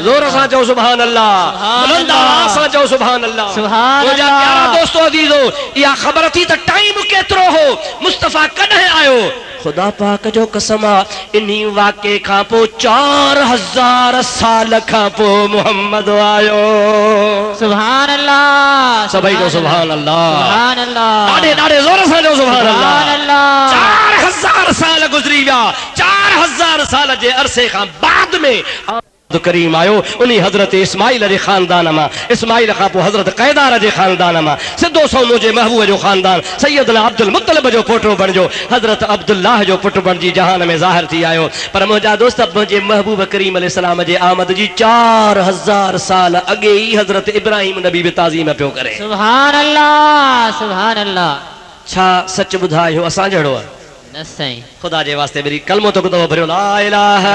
ज़ोर सां चओ सुभान अल्लाह, बुलंद आवाज़ सां चओ सुभान अल्लाह। मुंहिंजा प्यारा दोस्तो अज़ीज़ो, इहा ख़बर थी त टाइम केतिरो हो, मुस्तफ़ा कॾहिं आयो? खुदा पाक जो कसम आहे इन्ही वाक़े खां पोइ 4000 साल खां पोइ मुहम्मद आयो। सुभान अल्लाह, सभई जो सुभान अल्लाह, सुभान अल्लाह, ॾाढे ॾाढे ज़ोर सां जो सुभान अल्लाह। 4000 साल गुज़री विया, 4000 साल जे अरसे खां बाद में करीम आयो, उन्हीं हज़रत इस्माइल जे ख़ानदान मां, इस्माइल खां पोइ हज़रत क़ैदार जे ख़ानदान मां सिधो सो मुंहिंजे महबूब जो ख़ानदान सैयदना अब्दुल मुत्तलिब जो पोटो बणिजो, हज़रत अब्दुल्लाह जो पुटु बणिजी जहान में ज़ाहिर थी आयो। पर मुंहिंजा दोस्त, मुंहिंजे महबूब करीम अलैहिस्सलाम जे आमद जी 4000 साल अॻे ई हज़रत इब्राहिम नबी बि ताज़ीम पियो करे। सुभान अल्लाह, सुभान अल्लाह। छा सच ॿुधायो असां जहिड़ो आहे? न साईं। खुदा जे वास्ते मेरी कलमो तो दो भरियो ला इलाहा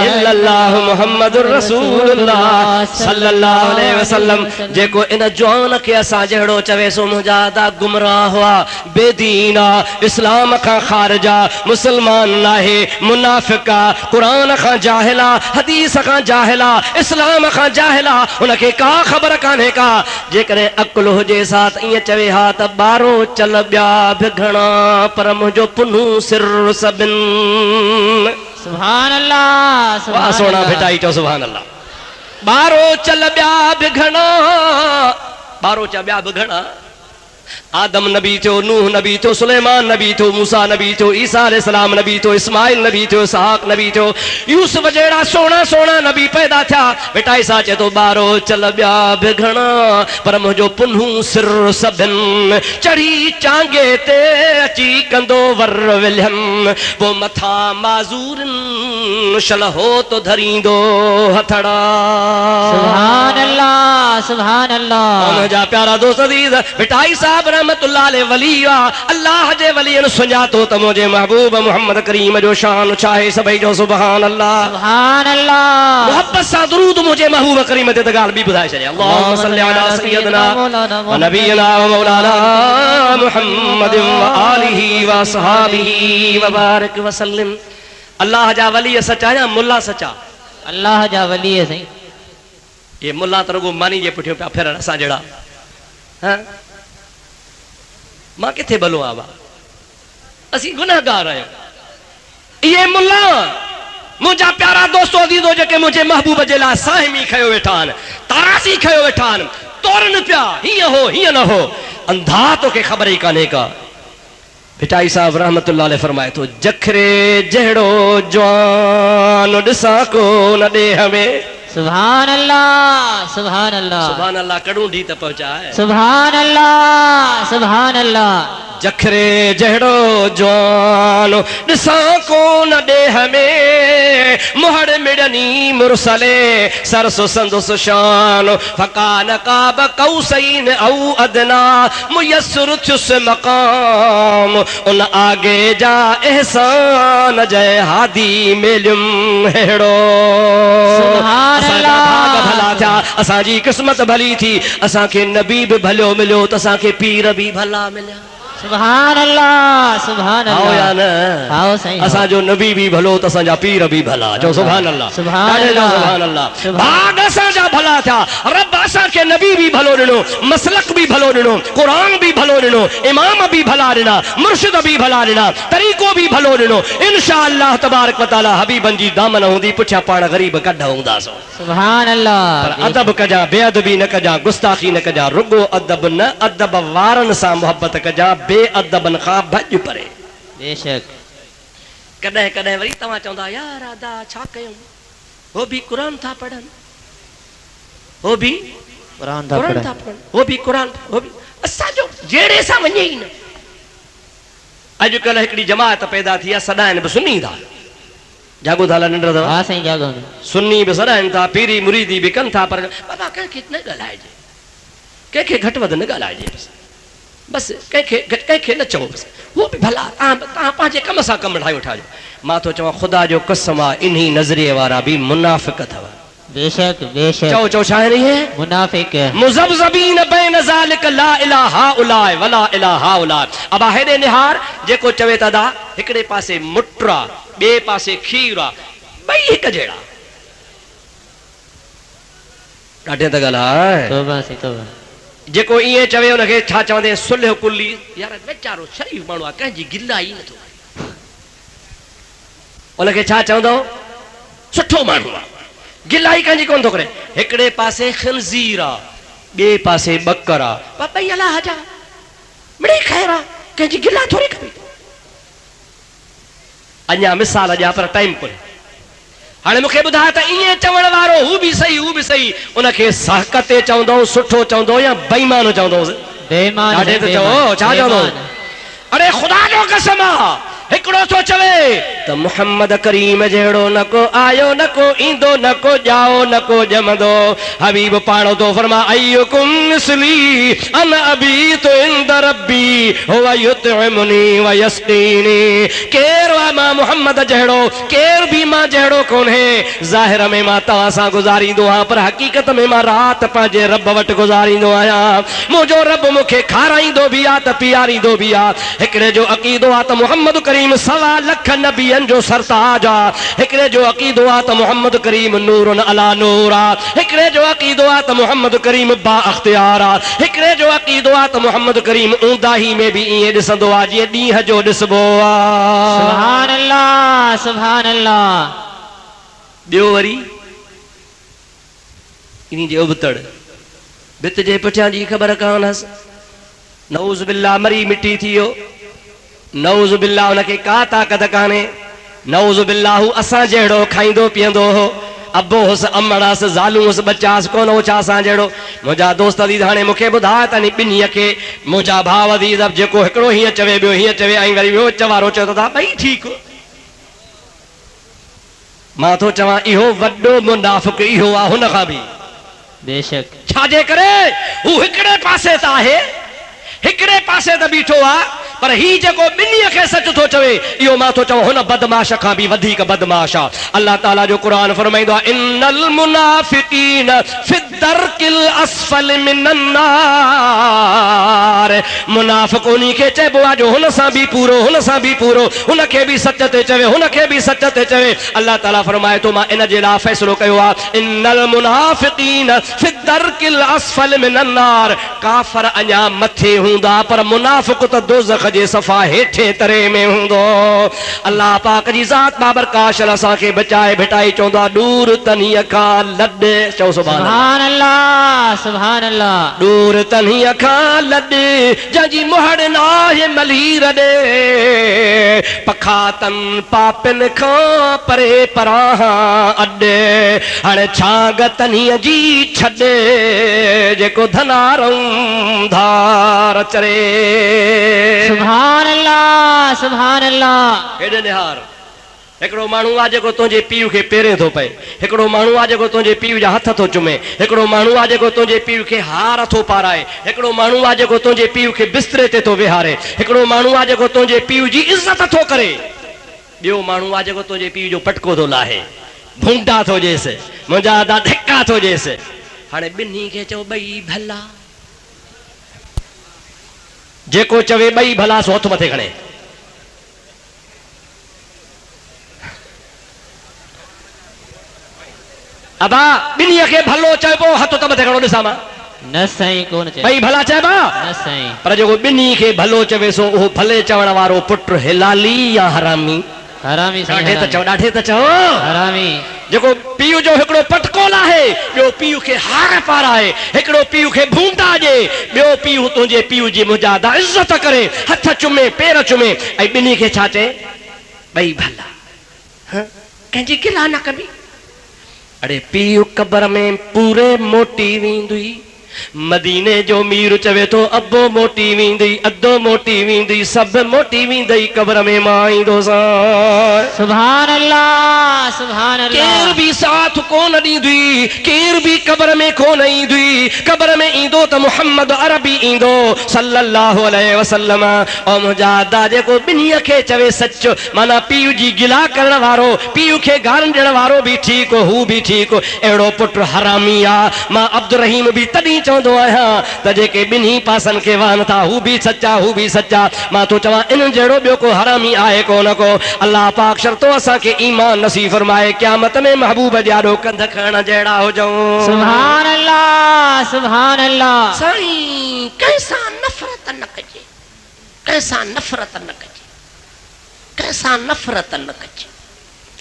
इल्लल्लाह मुहम्मदुर रसूलुल्लाह सल्लल्लाहु अलैहि वसल्लम। जेको इन जवान खे असां जहिड़ो चवे सो मुंहिंजा दा गुमराह हुआ, बेदीना, इस्लाम खां ख़ारिजा, मुसलमान नाहे, मुनाफ़िका, क़ुरान खां जाहिला, हदीस खां जाहिला, इस्लाम खां जाहिला, उनखे का ख़बर कान्हे का। जेकॾहिं अकुल हुजे साथ ईअं चवे हा त ॿारो चल ॿिया बि घणा, पर मुंहिंजो पुनू सिर सबिन। सुभान अल्लाह, सुभान सोना भेटाई चो सुभान अल्लाह। ॿारो चल ॿिया बि घणा, ॿारो चा ॿिया बि घणा। आदम नबी थियो, नूह नबी थियो, सुलेमान नबी थियो, मूसा नबी थियो, ईसा अलैहिस्सलाम नबी थियो, इस्माइल नबी थियो, इसहाक नबी थियो, यूसुफ जहिड़ा सोना सोना नबी पैदा थिया। बेटा ईसा चए थो ॿारो चल ॿिया बि घणा, पर मुंहिंजो पुन्हू सिर सभिन। चढ़ी चांगे ते अची कंदो वर विलियम, पोइ मथां माज़ूरन शलहो तो धरींदो हथड़ा। सुभान अल्लाह, सुभान अल्लाह। मुंहिंजा प्यारा दोस्त अज़ीज़, बेटा ईसा रहमतुल्लाह अलैहि वली अल्लाह जे वलियन सुञातो त मुंहिंजे महबूब मोहम्मद करीम जो शान छा आहे। सभई जो सुभान अल्लाह, सुभान अल्लाह। मोहब्बत सां दुरूद मुंहिंजे महबूब करीम ते त ॻाल्हि बि ॿुधाए छॾे। अल्लाहुम्मा सल्ली अला सय्यदना व नबीना व मौलाना मुहम्मद व आलिहि व असहाबिहि व बारिक व सल्लिम। अल्लाह जा वली सचा या मुल्ला सचा? अल्लाह जा वली सही। ये मुल्ला त रुगो मानी जे पुठियों पिया फिरन असां जहिड़ा। हाँ, मां किथे भलो आवा, असीं गुनहगार आहियूं। इहे मुल्ला मुंहिंजा प्यारा दोस्तो अज़ीज़ो जेके मुंहिंजे महबूब जे लाइ साहिमी खयो वेठा आहिनि, तारासी खयो वेठा आहिनि, तोरन पिया हीअं हो हीअं न हो। अंधा तोखे ख़बर ई कान्हे का। पिटाई साहब रहमतुल्लाह अलैह फरमाए तो जखरे जहड़ो जवान ॾिसां को न ॾे हमें। सुभान अल्लाह सुभान अल्लाह सुभान अल्लाह कड़ू ढी त पहुंचाए। सुभान अल्लाह सुभान अल्लाह। जखरे जहड़ो जवान ॾिसां को न ॾे हमें मुहड़ मिड़नी मुरसले सरसो संदुस शान फकान काब कौसैन औ अदना मुयस्सर थियुस मकाम उन आगे जा एहसान जय हादी मिलुम हेड़ो। असांजा भाग भला थिया, असांजी क़िस्मत भली थी, असांखे नबी बि भलो मिलियो त असांखे पीर बि भला मिलिया। सुभान अल्लाह सुभान अल्लाह। आओ या न आओ सही असांजो नबी भी भलो त असांजा पीर भी भला। जो सुभान अल्लाह सुभान अल्लाह सुभान अल्लाह। भाग असांजा भला थिया, रब असांखे नबी भी भलो ॾिनो, मसलक भी भलो ॾिनो, क़ुरान भी भलो ॾिनो, इमाम भी भला ॾिना, मुर्शिद भी भला ॾिना, तरीक़ो भी भलो ॾिनो। इंशाअल्लाह तबारक व तआला हबीबन जी दामन हूंदी पुठियां पाण ग़रीब कढ हूंदासीं। सुभान अल्लाह। पर अदब कजा, बेअदबी न कजा, गुस्ताखी न कजा, रुगो अदब न, अदब वारन सां मोहब्बत कजा, बेअदबन खां भॼ परे। बेशक कॾहिं कॾहिं वरी तव्हां चवंदा यार अदा छा कयूं, हो भी कुरान था पढ़नि, हो भी कुरान था पढ़नि, हो भी कुरान, हो भी असांजो जहिड़े सां वञे ई न। अॼुकल्ह हिकिड़ी जमात पैदा थी आहे, सॾाइनि बि सुन्नी था। जागो था नंढ अथव? हा साईं जागो। सुन्नी बि सॾाइनि था, पीरी मुरीदी बि कनि था, पर बाबा कंहिंखे न ॻाल्हाइजे, कंहिंखे घटि वधि न ॻाल्हाइजे, बसि कंहिंखे न चओ, बसि उहो बि भला तव्हां पंहिंजे कम सां कमु ठाहे वठायो। मां थो चवां ख़ुदा जो कसम आहे इन्ही नज़रिए वारा बि मुनाफ़िक़ अथव। बेशक बेशक। चओ चओ छा आहे इहे? मुनाफ़िक़। मुज़ब्ज़बीन बैन ज़ालिक ला इलाहा उलाए वला इलाहा उलाए। अब हेॾे निहार जेको चवे त दा हिकिड़े पासे मुट्र आहे, ॿिए पासे खीर आहे, ॿई हिकु जहिड़ा। ॾाढे त ॻाल्हि तौबा से तौबा। जेको ईअं चवे उनखे छा चवंदे सुलह कुल्ली। यार वीचारो शरीफ़ माण्हू आहे, कंहिंजी गिला ई नथो करे, उनखे छा चवंदो? सुठो माण्हू आहे, गिला ई कंहिंजी कोन थो करे। हिकिड़े पासे खिनज़ीर आहे, ॿिए पासे बकर आहे, ॿई अलाह जा मिड़ी ख़ैर आहे, कंहिंजी गिला थोरी खपे। अञा मिसाल ॾियां पर टाइम कोन्हे। हाणे मूंखे ॿुधाए त ईअं चवण वारो हू बि सही हू बि सही, उनखे साहकते चवंदो, सुठो चवंदो या बेईमान चवंदो? बेईमान। ॾाढे त चओ छा चवंदो? अरे ख़ुदा जो कसम आहे हिकिड़ो थो चवे त मुहम्मद करीम जहिड़ो न को आयो, न को ईंदो, न को ॼाओ, न को ॼमंदो। हबीब पाणो थो फरमा अय्युकुम मिस्ली अन अबीतु इंद रब्बी हुव युतइमुनी व यस्कीनी। केरु आहे मां मुहम्मद जहिड़ो? केरु बि मां जहिड़ो कोन्हे। ज़ाहिर में मां तव्हां सां गुज़ारींदो आहियां, पर हक़ीक़त में मां राति पंहिंजे रब वटि गुज़ारींदो आहियां। मुंहिंजो रब मूंखे खाराईंदो बि आहे त पीआरींदो बि आहे। हिकिड़े जो अक़ीदो आहे त मुहम्मद करीम 1.25 लख नबियनि जो सरताज आहे। हिकिड़े जो अक़ीदो आहे त मुहम्मद करीम नूरुन अला नूर आहे। हिकिड़े जो अक़ीदो आहे त मुहम्मद करीम बा अख्तियार आहे। हिकिड़े जो अक़ीदो आहे त मुहम्मद करीम ऊंदाही में बि ईअं ॾिसंदो आहे जीअं ॾींहं जो ॾिसबो आहे। सुभान अल्लाह सुभान अल्लाह। ॿियो वरी इन जे उबतड़ भित जे पुठियां जी ख़बर कानसि, नऊज़ बिल्लाह मरी मिटी थी वियो, नऊज़ बिल्लाह उनखे का ताक़त कान्हे, नऊज़ बिल्लाह हू असां जहिड़ो खाईंदो पीअंदो हो, अबो हुस अमड़ हुस ज़ालू हुस बच्चा कोन हो छा असां जहिड़ो। मुंहिंजा दोस्त अदीज़ हाणे मूंखे ॿुधाए त ॿिन्हीअ खे मुंहिंजा भाउ अदीज़ जेको हिकिड़ो हीअं चवे ॿियो हीअं चवे ऐं वरी ॿियो चवारो चवे थो ॿई ठीकु। मां थो चवां इहो वॾो मुनाफ़िक़ इहो आहे, हुन खां बि बेशक। छाजे करे? हू हिकिड़े पासे त आहे, हिकिड़े पासे त बीठो आहे, पर ही जेको ॿिन्हीअ खे सच थो चवे इहो मां थो चवां हुन बदमाश खां बि वधीक बदमाश आहे। अल्लाह ताला जो क़ुरान फरमाईंदो आहे इन्नल मुनाफिकीन फिद्दरकिल अस्फल मिनन नार। मुनाफ़िक़ उन्ही खे चइबो आहे जो हुन सां बि पूरो, हुन सां बि पूरो, हुनखे बि सच ते चवे, हुनखे बि सच ते चवे। अल्लाह ताला फरमाए थो मां इन जे लाइ फ़ैसिलो कयो आहे इन्नल मुनाफिकीन फिद्दरकिल दरकिल अस्फल मिनन नार, काफर अञा मथे हूंदा पर मुनाफिक त दोज़ख जे सफ़ा हेठे तरे में हूंदो। अल्लाह पाक जी ज़ात बाबरकाश असांखे बचाए भिटाई चवंदा दूर तनी खां लॾ। चओ सुभान अल्लाह, सुभान अल्लाह। दूर तनी खां लॾ जंहिंजी मुहड़ नाहे मलीर ॾे, पखातन पापिन खां परे परां अॾ। हाणे छांग तनीअ जी छॾ जेको धनारऊं धार चरे। सुभान अल्लाह, सुभान अल्लाह। हेॾे निहार हिकिड़ो माण्हू आहे जेको तुंहिंजे पीउ खे पेरे थो पए, हिकिड़ो माण्हू आहे जेको तुंहिंजे पीउ जा हथ थो चुमे, हिकिड़ो माण्हू आहे जेको तुंहिंजे पीउ खे हार थो पाराए, हिकिड़ो माण्हू आहे जेको तुंहिंजे पीउ खे बिस्तरे ते थो विहारे, हिकिड़ो माण्हू आहे जेको तुंहिंजे पीउ जी इज़त थो करे, ॿियो माण्हू आहे जेको तुंहिंजे पीउ जो पटको थो लाहे, भूंडा थो ॾेसि, मुंहिंजा दा धिका थो ॾेसि। हाणे ॿिन्ही खे चओ ॿई भला, जेको चवे ॿई भला सो हथ मथे खणे। अबा ॿिन्हीअ खे भलो चइबो, हथ त मथे खणो ॾिसां मां। न साईं, कोन चए। ॿई भला चइबा? न साईं। पर जेको ॿिन्ही खे भलो चवे सो उहो भले चवण वारो पुट हिलाली या हरामी? हरामी साईं। ॾाढे त चओ, ॾाढे त चओ। हरामी। जेको पीउ जो हिकिड़ो पटको लाहे, ॿियो पीउ खे हार पाराए, हिकिड़ो पीउ खे भूंडा ॾे, ॿियो पीउ तुंहिंजे पीउ जी मुजादा इज़त करे, हथ चुमे पेर चुमे, ऐं ॿिन्ही खे छा चए? ॿई भला, कंहिंजी गिला न कबी। अड़े पीउ कबर में पूरे मोटी वेंदी, मदीने जो मीर चवे तो अबो मोटी वेंदी, अधो मोटी वेंदी, सब मोटी वेंदी, कबर में मां ईंदो सां। सुभान अल्लाह, सुभान अल्लाह। केर भी साथ कोन ॾींदी, केर भी कबर में कोन ईंदी, कबर में ईंदो त मुहम्मद अरबी ईंदो सल्लल्लाहु अलैहि वसल्लम। ओ मुंहिंजा दा जेको ॿिन्हीअ खे चवे सच, माना पीउ जी गिला करण वारो, पीउ खे गारन ॾियण वारो बि ठीकु, हू बि ठीकु, अहिड़ो पुट हरामी आहे। मां अब्दुल रहीम बि तॾहिं चवंदो आहियां त जेके ॿिन्ही पासनि खे वाहन था, हू बि सचा, हू बि सचा। मां तो चवां इन जहिड़ो ॿियो को हरामी आहे कोन को। अल्लाह पाक शर्तो असांखे ईमान नसीब फरमाए, क़यामत में महबूब ॼाॾो कंध खणण जहिड़ा हुजऊं। सुभान अल्लाह, सुभान अल्लाह। साईं कंहिंसां नफ़रत न कजे, कंहिंसां नफ़रत न कजे, कंहिंसां नफ़रत न कजे।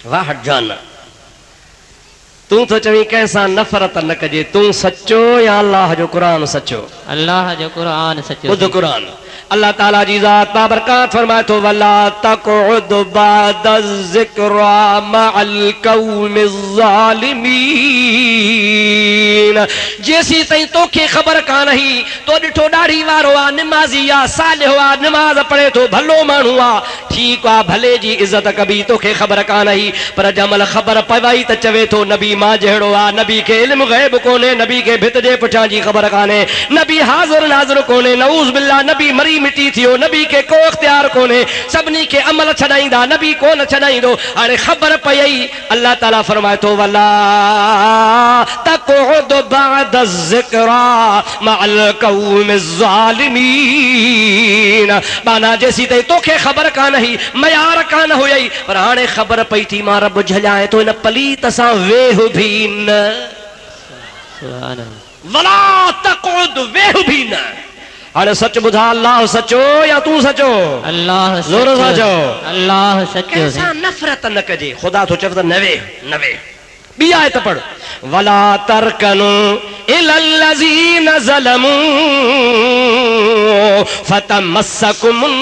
वाह जान, तूं तो चवी कंहिंसां नफ़रत न कजे, तूं सचो या अल्लाह जो क़ुरान सचो? अल्लाह जो क़ुरान सचो। ॿुध क़ुरान, अल्लाह ताला जी ज़ात बाबरकात फरमाए थो, वला तक़उद बाद ज़िक्रा मअल क़ौमिज़ ज़ालिमीन। जेसी ताईं तोखे ख़बर कान ही, तो ॾिठो ॾाढ़ी वारो आहे, निमाज़ी आहे, सालिह आहे, निमाज़ पढ़े थो, भलो माण्हू आहे, ठीकु आहे, भले जी इज़त कबी, तोखे ख़बर कान ही। पर जमल ख़बर पवई त चवे थो नबी मां जहिड़ो आहे, नबी खे इल्मु ग़ैब कोन्हे, नबी खे भित जे पुठियां जी ख़बर कान्हे, नबी हाज़िर नाज़िर कोन्हे, नऊज़ बिल्लाह, नबी मरी मिटी थियो, नबी खे को इख्तियार कोन्हे, सभिनी खे अमल छॾाईंदा, नबी कोन छॾाईंदो। हाणे ख़बर पई, अल्लाह ताला फरमाए थो, वला तक़उद बाद ज़िक्रा मअल क़ौमिज़ ज़ालिमीन। माना जेसी ताईं तोखे ख़बर कान ही, मयार कान हुई, पर हाणे ख़बर पई थी, मां रब झलाए थो, इन पलीत सां वेह भी न। वला तक़उद, वेह भी न। हाणे सच ॿुधा, अल्लाह सचो या तूं सचो? अल्लाह ज़ोर सां चओ, अल्लाह सचो। कंहिंसां नफ़रत न कजे, ख़ुदा तो चवे त न वेह, न वेह। ॿी आयत पढ़, वला तरकनु इलल्लज़ीन ज़लमू फतमस्सकुमुन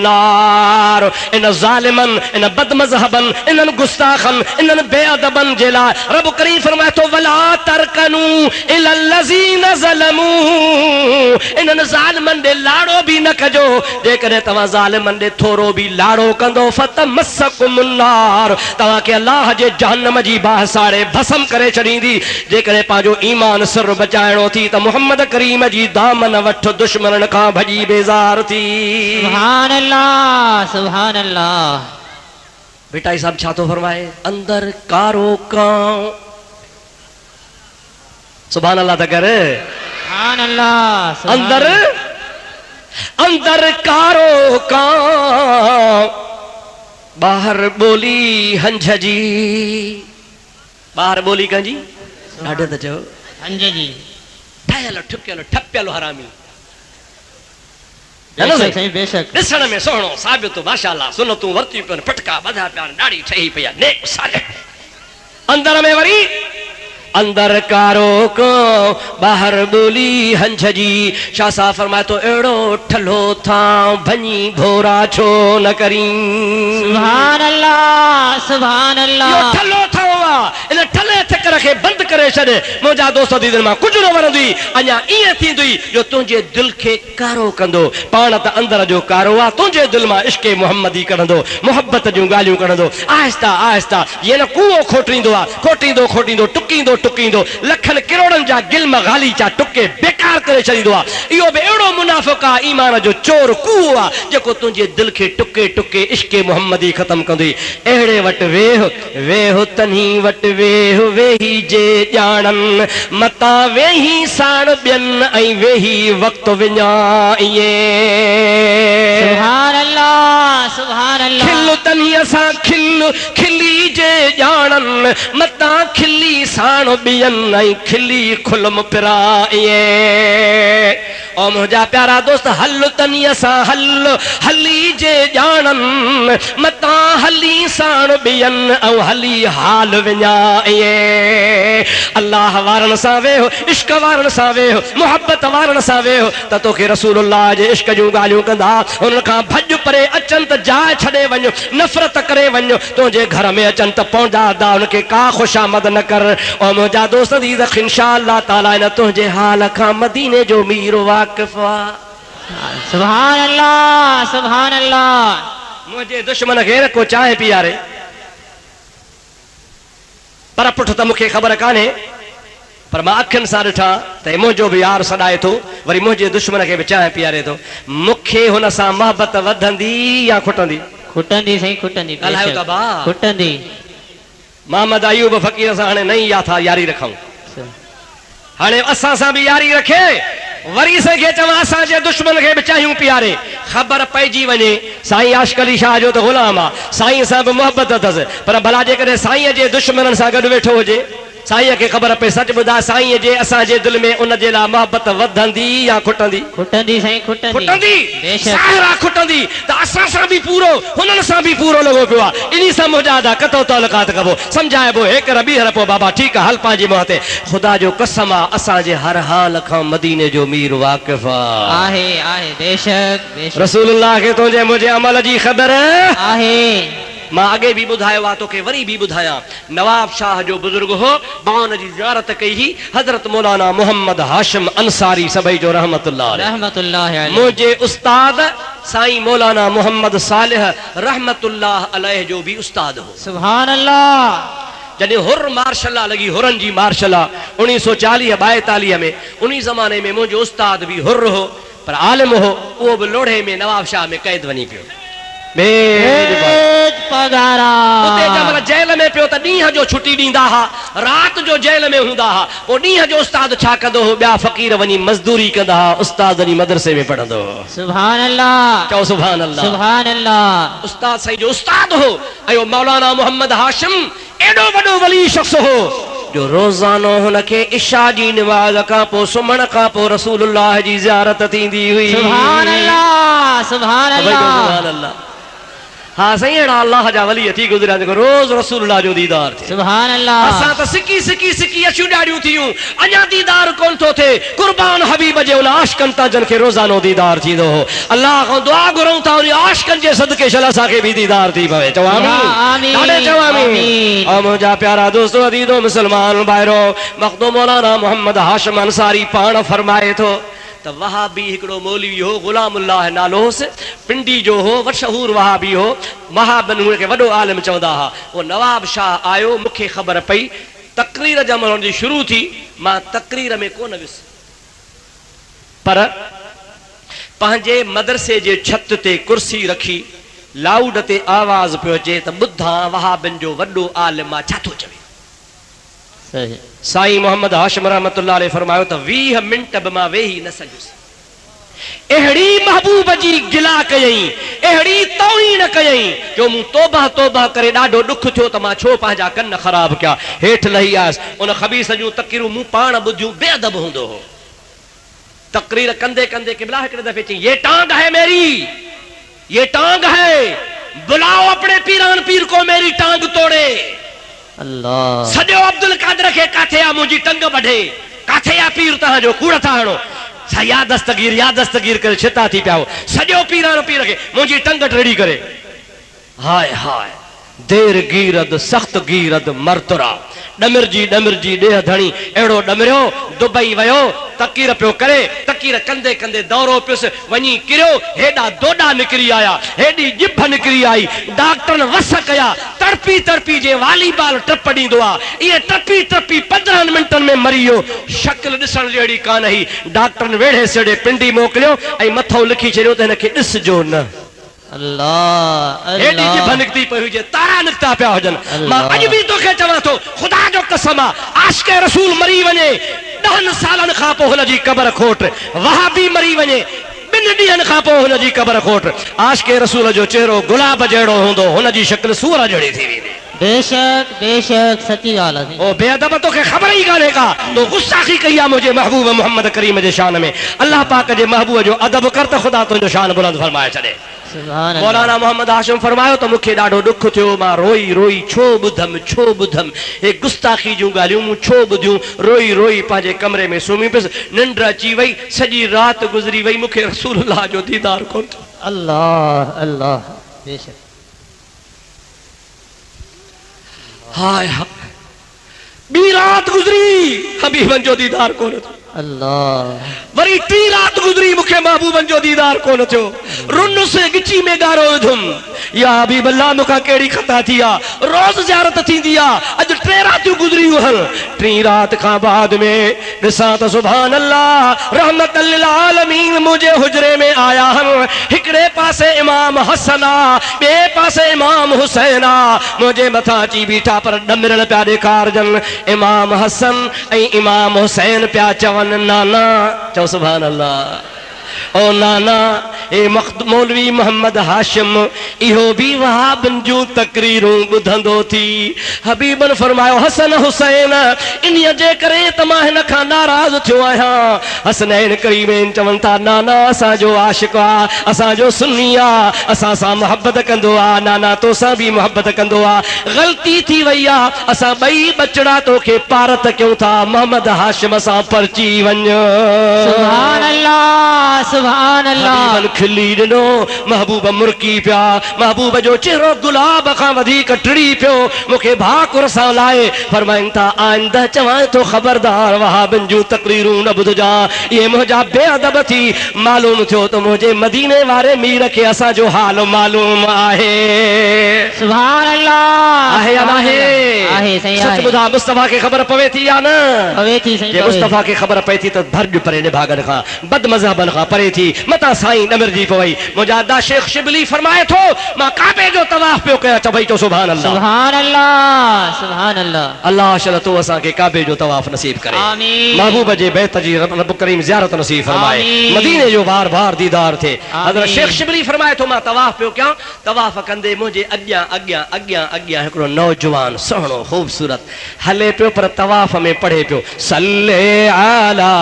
नार। इन ज़ालिमन, इन बदमज़हबन, इन्हनि गुस्ताखन, इन्हनि बेअदबन जे लाइ रब करीम फरमाए थो, वला तरकनु इलल्लज़ीन ज़लमू। इन्हनि ज़ालिमन ॾे लाड़ो बि न कजो, जेकॾहिं तव्हां ज़ालिमन ॾे थोरो बि लाड़ो कंदो, फतमस्सकुमुन नार, तव्हांखे अल्लाह जे जहन्नम जी बाहि साड़े भस्म करे छॾींदी। जेकॾहिं पंहिंजो ईमान सिर बचाइणो थी त मुहम्मद करीम जी दामन वठ, दुश्मनन खां भॼी बेज़ार थी। सुभान अल्लाह, सुभान अल्लाह। बेटा साहब छा थो फरमाए? अंदर कारो कां, सुभान अल्लाह त कर। सुभान अल्लाह। अंदर अंदर कारो कां, बाहर बोली हंझ जी। बाहर बोली कंहिंजी? ॾाढो त चओ। हंज जी ठहियल ठुकियल ठपियल हरामी बेशक साईं बेशक ॾिसण में सुहिणो साबित माशाअल्लाह सुनतूं वरतियूं पियो पटका ॿधा पिया ॾाढी ठही पई आहे नेक सालिह अंदर में वरी अंदर कारो को बाहर बोली हंझ जी शाह साहब फरमाए तो एड़ो ठलो था भनी भोरा छो न करी सुभान अल्लाह सुभान अल्लाह यो ठलो था इन ठले थकर के बंद करे छॾ मुंहिंजा दोस्त दीदन मां कुझु न वणंदी अञा ईअं थींदी जो तुंहिंजे दिल खे कारो कंदो पाण त अंदर जो कारो आहे तुंहिंजे दिल मां इश्क़े मुहम्मदी कढंदो मोहब्बत जूं ॻाल्हियूं कढंदो आहिस्ता आहिस्ता ये न कुओ खोटींदो आहे खोटींदो खोटींदो टुकींदो टुकींदो लखनि किरोड़नि जा गिल्म गाली जा टुके बेकार करे छॾींदो आहे इहो बि अहिड़ो मुनाफ़िक़ आहे ईमान जो चोर कुओ आहे जेको तुंहिंजे दिल खे टुके टुके इश्क़े मुहम्मदी ख़तम कंदी अहिड़े वटि वेह वेह तन्ही वटि वेह वेही जे ॼाणनि मता वेही साण ॿियनि ऐं वेही वक़्तु विञाइए सुभान अल्लाह सुभान अल्लाह खिल तन्ही असां खिल खिली जे ॼाणनि मता खिली साण ॿियनि ऐं खिली खुलम पिराइए ओ मुंहिंजा प्यारा दोस्त हल तनी असां हल हली जे ॼाणनि मता हली साण ॿियनि ऐं हली हाल विञाइए अल्लाह वारनि सां वेहो इश्क वारनि सां वेहो मोहब्बत वारनि सां वेहो त तोखे रसूलुल्लाह जे इश्क जूं ॻाल्हियूं कंदा हुन खां भॼ परे अचनि त जाइ छॾे वञो नफ़रत करे वञो तुंहिंजे घर में अचनि त पहुंचा दा हुनखे का ख़ुशामद न कर ओ मुंहिंजा दोस्त दीद इंशाअल्लाह ताला इन तुंहिंजे हाल खां मदीने जो मीर वाक़िफ़ आहे सुभान अल्लाह सुभान अल्लाह मुंहिंजे दुश्मन खे को चाहे पीआरे पर पुठ त मूंखे ख़बर कान्हे पर मां अखियुनि सां ॾिठा त मुंहिंजो बि यार सॾाए थो वरी मुंहिंजे दुश्मन खे बि चाहे पीआरे थो मूंखे हुन सां मोहबत वधंदी या खुटंदी खुटंदी साईं खुटंदी ॻाल्हायो था भाउ खुटंदी मोहम्मद अयूब फ़कीर सां हाणे नई याथा यारी रखूं हाणे असां सां बि यारी रखे वरी खे चवां असांजे दुश्मन खे बि चाहियूं पीआरे ख़बर पइजी वञे साईं आशिक़ अली शाह जो त ग़ुलाम आहे साईं सां बि मोहबत अथसि पर भला जेकॾहिं साईं जे दुश्मननि सां गॾु वेठो हुजे साईं खे ख़बर पए सच ॿुधाए साईं जे असांजे दिलि में उन जे लाइ मोहबत वधंदी या खुटंदी खुटंदी साईं खुटंदी खुटंदी बेशक साहिरा खुटंदी त असां सां बि पूरो हुननि सां बि पूरो लॻो पियो आहे इन्ही सां मुजाहिदा कतो तालुकात कबो सम्झाइबो हेकर ॿीहर पोइ बाबा ठीकु आहे हल पंहिंजी मुंहं ते ख़ुदा जो कसम आहे असांजे हर हाल खां मदीने जो मीर वाक़िफ़ आहे आहे बेशक बेशक रसूलुल्लाह खे तुंहिंजे मुंहिंजे अमल जी ख़बर आहे मां अॻे बि ॿुधायो आहे तोखे वरी बि ॿुधायां नवाब शाह जो बुज़ुर्ग हो मां हुन जी ज़ियारत कई ही हज़रत मौलाना मोहम्मद हाशिम अंसारी सभई जो रहमतुल्लाह रहमतुल्लाह मुंहिंजे उस्ताद साईं मौलाना मोहम्मद सालिह रहमतुल्लाह अलैह जो बि उस्ताद हो सुभान अल्लाह जॾहिं हुर मार्शला लॻी हुरनि जी मार्शला 1940 42 में उन ज़माने में मुंहिंजो उस्ताद बि हुर हो पर आलिम हो उहो बि लोढ़े में नवाब शाह में क़ैद वञी पियो जेल में पियो त ॾींहं जो छुटी ॾींदा हुआ राति जो जेल में हूंदा हुआ पोइ ॾींहं जो उस्ताद छा कंदो हो ॿिया फ़क़ीर वञी मज़दूरी कंदा हुआ उस्ताद वञी मदरसे में पढ़ंदो हो सुभान अल्लाह चओ सुभान अल्लाह सुभान अल्लाह उस्ताद साईं जो उस्ताद हो ऐं मौलाना मोहम्मद हाशिम एॾो वॾो वली शख़्स हो जो रोज़ानो हुनखे इशा जी नमाज़ खां पोइ सुम्हण खां पोइ रसूलुल्लाह जी ज़ियारत थींदी हुई सुभान अल्लाह सुभान अल्लाह हाँ सही अहिड़ा अल्लाह जा वली थी गुज़रिया जेको रोज़ रसूलुल्लाह जो दीदार थिए सुभान अल्लाह असां त सिकी सिकी सिकी अछियूं ॾाढियूं थियूं अञा दीदार कोन थो थिए कुर्बान हबीब जे उन आशिक़नि तां जिन खे रोज़ानो दीदार थींदो हो अल्लाह खां दुआ घुरूं था उन आशिक़नि जे सदके शल असांखे बि दीदार थी पवे चओ आमीन ॾाढे चओ आमीन ऐं मुंहिंजा प्यारा दोस्त अदीदो मुस्लमान भाइरो मख़दूम मौलाना मोहम्मद हाशिम अंसारी पाण फरमाए थो त वहाबी हिकिड़ो मौलवी हो ग़ुलामुल्लाह नालो होसि पिंडी जो हो मशहूर वहाबी हो महाबन हुन खे वॾो आलिम चवंदा हुआ उहो नवाब शाह आयो मूंखे ख़बर पई तक़रीर जब हुनजी शुरू थी मां तक़रीर में कोन वियुसि पर पंहिंजे मदरसे जे छत ते कुर्सी रखी लाउड ते आवाज़ पियो अचे त ॿुधां वहाबिन जो वॾो आलिम आहे छा थो चवे साईं मोहम्मद हाशिम रहमतुल्लाह अलैह फरमायो त 20 मिंट बि मां वेही न सघयुसि अहिड़ी महबूब जी गिला कयई, अहिड़ी तौहीन कयई जो मूं तौबा तौबा करे ॾाढो ॾुख थियो त मां छो पंहिंजा कन ख़राब कया। हेठि लही आयसि, उन ख़बीस जूं तक़रीरूं मूं पाण ॿुधियूं, बेअदब हूंदो हो। तक़रीर कंदे कंदे क़िबला हिकिड़े दफ़े चई, ये टांग है मेरी, ये टांग है, बुलाओ अपने पीरान पीर को मेरी टांग तोड़े। अल्लाह सॼो अब्दुल कादर खे काथे आ मुंहिंजी टंग वढे, काथे आ पीर तव्हांजो, कूड़ था हणो। या दस्तगीर करे छिता थी पिया हो। सॼो पीरान पीर खे मुंहिंजी टंग टेड़ी करे। हाय हाय देर गीरद सख्त गीरद मरतुरा, डमिरजी ॾेह धणी अहिड़ो डमिरियो, दुबई वियो, तकीर पियो करे, तकीर कंदे कंदे दौरो पियुसि, वञी किरियो, हेॾा दोॾा निकिरी आया, हेॾी ॼिभ निकिरी आई, डॉक्टरनि वस कया, तड़पी तड़पी जे वॉलीबॉल टप ॾींदो आहे, इहे टपी टपी 15 मिंटनि में मरी वियो। शक्ल ॾिसण जहिड़ी कान हुई। डॉक्टरनि वेड़े सेड़े पिंडी मोकिलियो ऐं मथो लिखी छॾियो त हिनखे ॾिसजो न। अल्लाह हेॾी ॼिभ निकिती पई हुजे, तारा निकिता पिया हुजनि। मां अॼु बि तोखे चवां थो, ख़ुदा जो कसम आहे, आशिक़े रसूल मरी वञे 10 सालनि खां पोइ हुनजी क़बर खोट, वहाबी मरी वञे 2 ॾींहंनि खां पोइ हुनजी क़बर खोट, आशिक़े रसूल जो चेहरो गुलाब जहिड़ो हूंदो, हुनजी शक्ल सूर जहिड़ी थी वेंदी। बेशक बेशक सची ॻाल्हि आहे। ओ बेअदब, तोखे ख़बर ई कान्हे का, तो गुस्ताखी कई आहे मुंहिंजे महबूब मोहम्मद करीम जे शान में। अल्लाह पाक जे महबूब जो अदब कर त ख़ुदा तुंहिंजो शान बुलंद फरमाए छॾे। मौलाना मोहम्मद हाशिम फरमायो त मूंखे ॾाढो ॾुख थियो, मां रोई रोई छो ॿुधमि हे गुस्ताखी जूं ॻाल्हियूं मूं छो ॿुधियूं। रोई रोई पंहिंजे कमरे में सुम्ही पियुसि, निंड अची वई, सॼी राति गुज़री वई, मूंखे रसूलुल्लाह जो दीदार कोन थियो। अल्लाह अल्लाह बेशक। हाय हाय ॿी रात गुज़री, हबीबन जो दीदार कोन थियो। अल्लाह वरी 3 रात गुज़री, मूंखे महबूबन जो दीदार कोन थियो। रुन से गिची में गारो विधुमि, या हबीब अल्लाह मूंखां कहिड़ी ख़ता थी आहे, रोज़ ज़ियारत थींदी आहे, अॼु 3 रातियूं गुज़रियूं हल। 3 रात खां बाद में ॾिसां त सुभान अल्लाह रहमत लिल आलमीन मुंहिंजे हुजरे में आया आहिनि। हिकिड़े पासे इमाम हसन आहे, ॿिए पासे इमाम हुसैन आहे, मुंहिंजे मथां अची बीठा, पर ॾमिरल पिया ॾेखारजनि। इमाम हसन ऐं इमाम हुसैन पिया चवनि, नाना, चओ सुभान अल्लाह, ओ नाना, ए मौलवी मोहम्मद हाशिम इहो बि वहाबन जूं तकरीरूं ॿुधंदो थी। हबीबन फरमायो, हसन हुसैन इन्हीअ जे करे त मां हिन खां नाराज़ थियो आहियां। हसनैन करीमैन चवनि था, नाना असांजो आशिक़ आहे, असांजो सुन्नी आहे, असां सां मोहब्बत कंदो आहे, नाना तोसां बि मोहब्बत कंदो आहे। ग़लती थी वई आहे, असां ॿई बचड़ा तोखे पारत कयूं था, मोहम्मद हाशिम सां परची वञ। सुभान अल्लाह सुभान अल्लाह। हबीबन खिली ॾिनो, महबूब मुरकी पिया, महबूब जो चेहरो गुलाब खां वधीक टिड़ी पियो। मूंखे भाकुर सां लाए फरमाइनि था, आइंदा चवां थो ख़बरदार वहाबन जूं तकरीरूं न ॿुधजा, इहे मुंहिंजा बेअदब थी। मालूम थियो त मुंहिंजे मदीने वारे मीर खे असांजो हाल मालूम आहे। सुभान अल्लाह। आहे या नाहे? आहे, सही सच आहे। ॿुधा, मुस्तफ़ा खे ख़बर पवे थी या न? पवे थी, सही जे पवे। मुस्तफ़ा खे ख़बर पए थी त भर्ज परे निभागन खां, बद मज़हबन खां परे थी, मता साईं ॾमिरजी पवई। मुंहिंजा अदा शेख शिबली फरमाए थो, मां काबे जो तवाफ़ पियो कयां, चवई तो सुभान अल्लाह सुभान अल्लाह सुभान अल्लाह। अल्लाह शल तो असांखे काबे जो तवाफ़ नसीब करे, आमीन। महबूब जे बैत जी रब करीम ज़ियारत नसीब फरमाए, आमीन। मदीने जो बार बार दीदार थे। आमीन। हज़रत शेख शिबली फरमाए थो, मां तवाफ़ पियो कयां, तवाफ़ कंदे मुंहिंजे अॻियां अॻियां अॻियां अॻियां हिकिड़ो नौजवान सुहिणो ख़ूबसूरत हले पियो, पर तवाफ़ में पढ़े पियो, सल्ले अला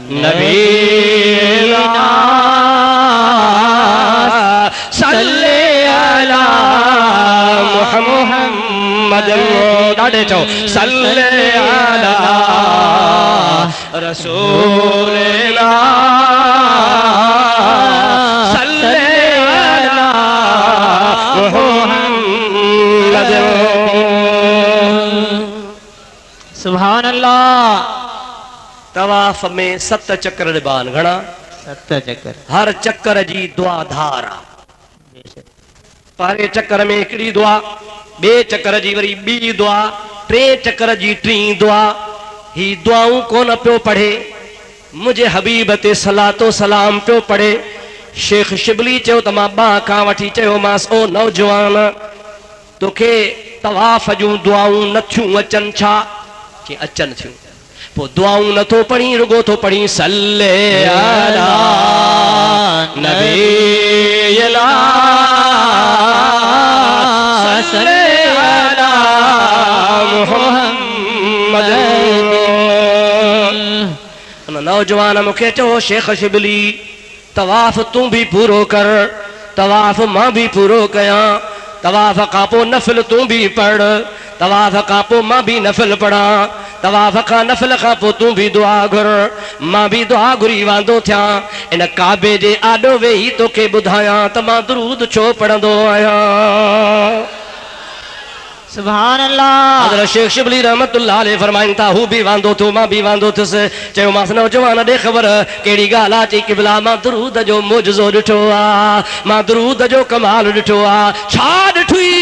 नबीना सल्ले अला मुहम्मद, ॾाढे चओ, सल्ले अला रसूलिना सल्ले अला मुहम्मद। सुभान अल्लाह। तवाफ़ में 7 चक्कर ॾिबान, घणा? 7 चक्कर। हर चक्कर जी दुआ धार आहे। पहिरें चक्कर में हिकिड़ी दुआ, ॿिए चक्कर जी वरी ॿी दुआ, 3 चक्कर जी 3 दुआ। ही दुआऊं कोन पियो पढ़े, मुंहिंजे हबीब ते सलातो सलाम पियो पढ़े। शेख शिबली चयो त मां बांह खां वठी चयोमांसि, ओ नौजवान, तोखे तवाफ़ जूं दुआऊं नथियूं अचनि छा? कि अचनि थियूं, पो दुआऊं नथो पढ़ी रुगो थो पढ़ी सल्ले अला नबीला सल्ले अला मुहम्मद। नौजवान मूंखे चओ शेख शिबली तवाफ़ तूं भी पूरो कर, तवाफ़ मां भी पूरो कयां, तवाफ़ खां पोइ नफ़िल तूं भी पढ़, तवाफ़ खां पोइ मां भी नफ़िल पढ़ा, तवाफ़ खां नफ़िल खां पोइ तूं भी दुआ घुर, मां भी दुआ घुरी वांदो थियां। इन काबे जे आॾो वेही तोखे ॿुधायां त मां दुरूद छो पढ़ंदो आहियां। सुभान अल्लाह। हज़रत शेख शिबली रहमतुल्लाह अलैह फरमाइनि था हू भी वांदो थियो मां भी वांदो थियुसि। चयोमांसि नौजवान ॾे ख़बर कहिड़ी ॻाल्हि आहे? चई क़िबला मां दुरूद जो मुजज़ो ॾिठो आहे, मां दुरूद जो कमाल ॾिठो आहे। छा ॾिठुई?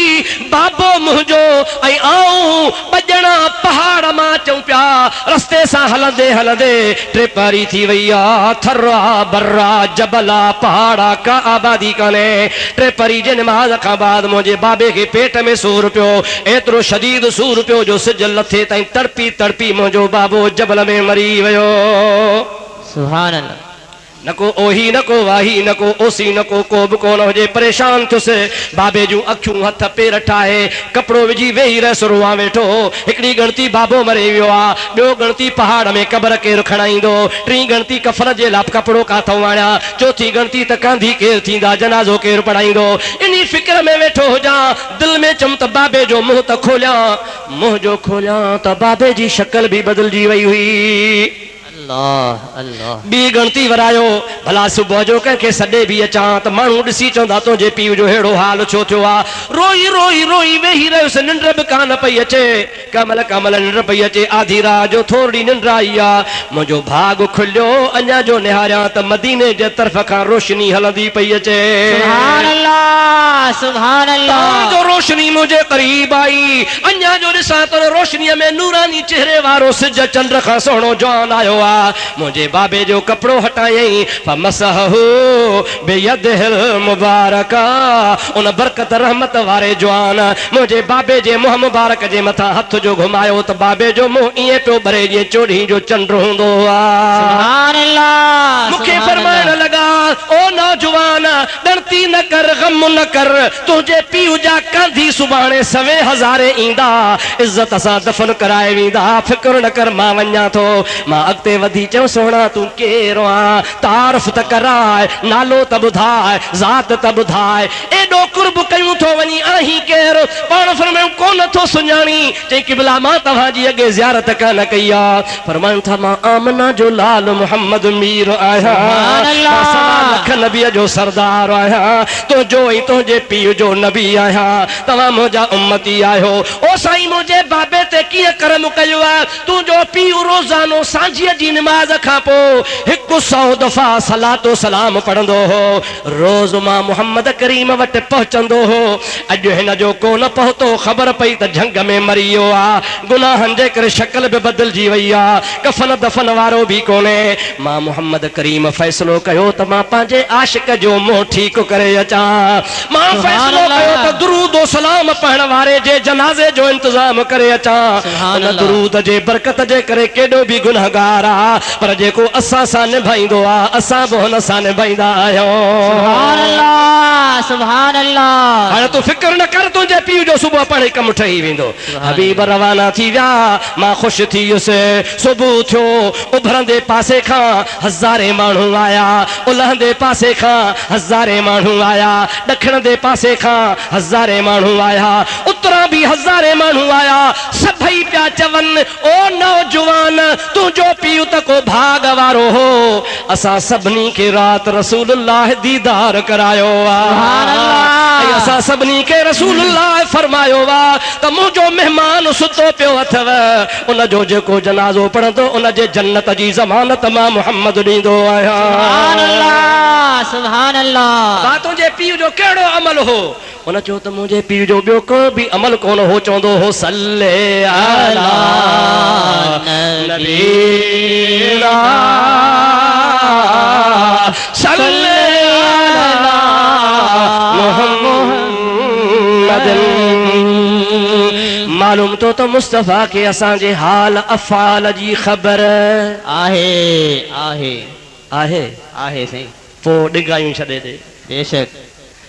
बाबो मुंहिंजो ऐं आऊं ॿॼणा पहाड़ मां अचूं पिया, रस्ते सां हलंदे हलंदे टे पारी थी वई आहे, थर्रा बर्रा जबला पहाड़ा का आबादी कान्हे। टे परी जे नमाज़ खां बाद मुंहिंजे बाबे खे पेट में सूर पियो, एतिरो शदीद सूर पियो जो सिज लथे ताईं तड़पी तड़पी मुंहिंजो बाबो जबल में मरी वियो। सुभान अल्लाह। न को ओही न को वाही न को ओसी न को बि कोन हुजे। परेशान थियुसि, बाबे जूं अखियूं हथ पेर ठाहे कपिड़ो विझी वेही रहियसि रोआ वेठो। हिकिड़ी गणती बाबो मरी वियो आहे, ॿियो गणती पहाड़ में क़बर केरु खणाईंदो, टीं गणती कफन जे लाइ कपिड़ो काथो आणिया, चौथी गणती त कांधी केरु थींदा, जनाज़ो केरु पढ़ाईंदो। इन फिक्र में वेठो हुजां, दिलि में चयुमि त बाबे जो मुंहुं त खोलियां, मुंहुं जो खोलियां त बाबे जी शक्ल बि बदिलजी वई हुई। अल्लाह अल्लाह। बी गणती वरायो, भला सुबुह जो कंहिंखे सॾे बि अचां त माण्हू ॾिसी चवंदा तुंहिंजे पीउ जो अहिड़ो हाल छो थियो आहे। रोई रोई रोई वेही रहियुसि, निंड बि कान पई अचे। कमल कमल निंड पई अचे, आधी रात जो थोरी निंड आई आहे। मुंहिंजो भाग खुलियो, अञा जो निहारियां त मदीने जे तरफ़ खां रोशनी हलंदी पई अचे। सुभान अल्लाह सुभान अल्लाह। जो रोशनी मुंहिंजे करीब आई, अञा जो ॾिसां त रोशनीअ में नूरानी चेहरे वारो सिज चंड खां सुहिणो जवान आयो आहे। मुझे बाबे जो कपड़ो हटाई, फमसहु बियदिल मुबारका, उन बरकत रहमत वारे जवान मुझे बाबे जे मुंह मुबारक जे मथा हथ जो घुमायो त बाबे जो मुंह ईअं पियो भरे जीअं चोॾहीं जो चंड हूंदो आहे। सुभान अल्लाह। मूंखे फरमाइण लॻा, ओ नौजवान ॻणती न कर, गम न कर, तुंहिंजे पीउ जा कांधी सुभाणे 100,000 ईंदा, इज़त सां दफ़न कराए वेंदा, फिक्र न कर, मां वञा थो। मां अॻिते वधी चयो सोना तूं केरु आहीं, तारीफ़ त कराए, नालो त ॿुधाए, ज़ात त ॿुधाए, एॾो कुर्ब कयूं थो वञी आहीं केरु? पाण फरमायूं कोन थो सुञाणी। चई क़िबला मां तव्हांजी अॻे ज़ियारत कान कई आहे। फरमायूं था मां आमना जो लाल मोहम्मद मीर आहियां, लख नबीअ जो सरदार आहियां, तुंहिंजो ऐं तुंहिंजे पीउ जो नबी आहियां, तव्हां मुंहिंजा उम्मती आहियो। ओ साईं मुंहिंजे बाबे ते कीअं करम कयो आहे? तुंहिंजो पीउ रोज़ानो सांझीअ जी नमाज़ खां पोइ 100 दफ़ा सलातो सलाम पढ़ंदो हो। रोज़ मां मोहम्मद करीम वटि पहुचंदो हो। अॼु हिन जो कोन पहुतो, ख़बर पई त झंग में मरी वियो आहे, गुनाहनि जे करे शक्ल बि बदिलजी वई आहे, कफन दफ़न वारो बि कोन्हे। मां मोहम्मद करीम फ़ैसिलो कयो त मां पंहिंजे आशिक जो मुंहुं ठीकु करे अचां। मां फ़ैसिलो कयो त दुरूद सलाम पढ़ण वारे जे जनाज़े जो इंतज़ाम करे अचां। उन दुरूद जे बरकत जे करे केॾो बि गुनहगार आहे, पर जेको असां सां निभाईंदो आहे, असां बि हुन सां निभाईंदा आहियूं। सुभान अल्लाह सुभान अल्लाह। हाणे तूं फिक्र न कर, तुंहिंजे पीउ जो सुबुह पढ़े कमु ठही वेंदो। हबीब रवाना थी विया, मां ख़ुशि थी वियुसि। सुबुह थियो, उभरंदे पासे खां 1000 माण्हू आया, उलहंदे पासे खां 1000 माण्हू आया, ॾखण जे पासे खां 1000 माण्हू आया, उतरां बि 1000 माण्हू आया। सभई पिया चवनि, ओ नौजवान तुंहिंजो पीउ त को भाग वारो हो, असां सभिनी खे राति रसूलुल्लाह दीदार करायो आहे। असां सभिनी खे रसूलुल्लाह फरमायो आहे त मुंहिंजो महिमान सुतो पियो अथव, उन जो जेको जनाज़ो पढ़ंदो उन जे जन्नत जी ज़मानत मां मुहम्मद ॾींदो आहियां। सुभान अल्लाह सुभान अल्लाह। तुंहिंजे पीउ जो कहिड़ो अमल हो? उन चयो त मुंहिंजे पीउ जो ॿियो को बि अमल कोन हो, चवंदो हो सल्ले अला नबीना सल्ले अला मुहम्मद। मां मालूम तो मुस्तफ़ा के असांजे हाल अफ़ाल जी ख़बर आहे आहे आहे आहे साईं पोइ डिगायूं छॾे ॾे बेशक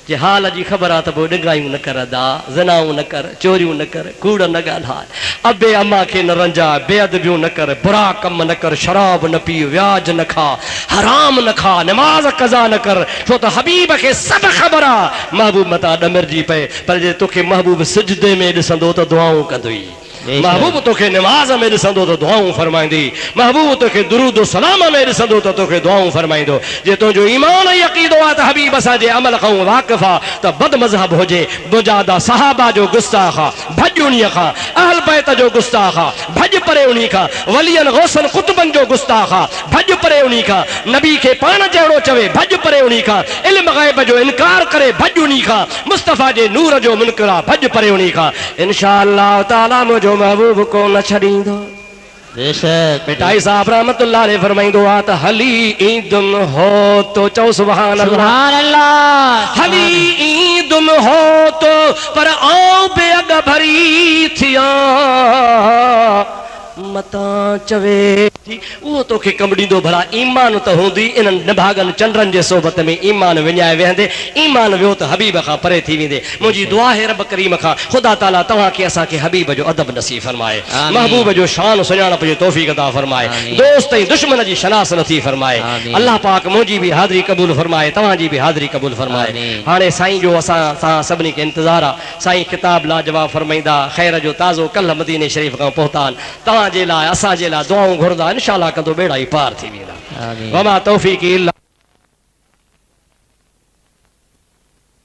जे हाल जी ख़बर आहे त पोइ डिगायूं न कर दा ज़नाऊं न कर चोरियूं न कर कूड़ न ॻाल्हाए अबे अम्मा खे न रंजाए बेअदबियूं न कर बुरा कम न कर शराब न पी व्याज न खा हराम न खा नमाज़ कज़ा न कर छो त हबीब खे सभु ख़बर आहे महबूब मथां ॾमिरजी पए पर जे तोखे महबूब सिजदे में ॾिसंदो त दुआऊं कंदुई महबूब तोखे नमाज़ में ॾिसंदो त दुआऊं फरमाईंदी महबूब तोखे दुरूद सलाम में ॾिसंदो त तोखे दुआऊं फरमाईंदो जे तुंहिंजो ईमान ऐं अक़ीदो आहे त हबीब असांजे अमल खां वाक़िफ़ आहे त बद मज़हब हुजे मुजादा सहाबा जो गुस्ताख़ आहे भॼ उन्हीअ खां अहल बैत जो गुस्ताख़ आहे भॼ परे उन्हीअ खां वलियन गौसन कुतुबनि जो गुस्ताख़ आहे भॼ परे उन्हीअ खां नबी खे पाण जहिड़ो चवे भॼ परे उन्हीअ खां इल्म ग़ैब जो इनकार करे भॼ उन्हीअ खां मुस्तफ़ा जे नूर जो मुनकर आहे भॼ परे उन्हीअ खां इंशा अल्लाह ताला मुंहिंजो महबूब को न छॾींदो बेशक मिठाई साहब रहमतुल्लाह अलैह फरमाईंदो आहे त हली ईदुम हो तो चओ सुभान अल्लाह सुभान अल्लाह हली ईदुम हो तो पर आऊं बे अॻ भरी थिया मता चवे थी उहो तोखे कमु ॾींदो भला ईमान त हूंदी इन्हनि निभागनि चंडनि जे सोबत में ईमान विञाए वेहंदे ईमान वियो त हबीब खां परे थी वेंदे मुंहिंजी दुआ है रब करीम खां ख़ुदा ताला तव्हांखे असांखे हबीब जो अदब नसीब फरमाए महबूब जो शान सुञाणप जो तौफ़ीक़ अता फरमाए दोस्त ऐं दुश्मन जी शनास नथी फरमाए अल्लाह पाक मुंहिंजी बि हाज़िरी क़बूल फरमाए तव्हांजी बि हाज़िरी क़बूल फरमाए हाणे साईं जो असां तव्हां सभिनी खे इंतज़ारु आहे साईं किताब लाजवाब फरमाईंदा ख़ैर जो ताज़ो कल्ह मदीने शरीफ़ खां पहुता आहिनि तव्हांजे लाइ असांजे लाइ दुआऊं घुरंदा इंशा अल्लाह कंदो बेड़ा ई पार थी वेंदा वमा तौफ़ीक़ इल्ला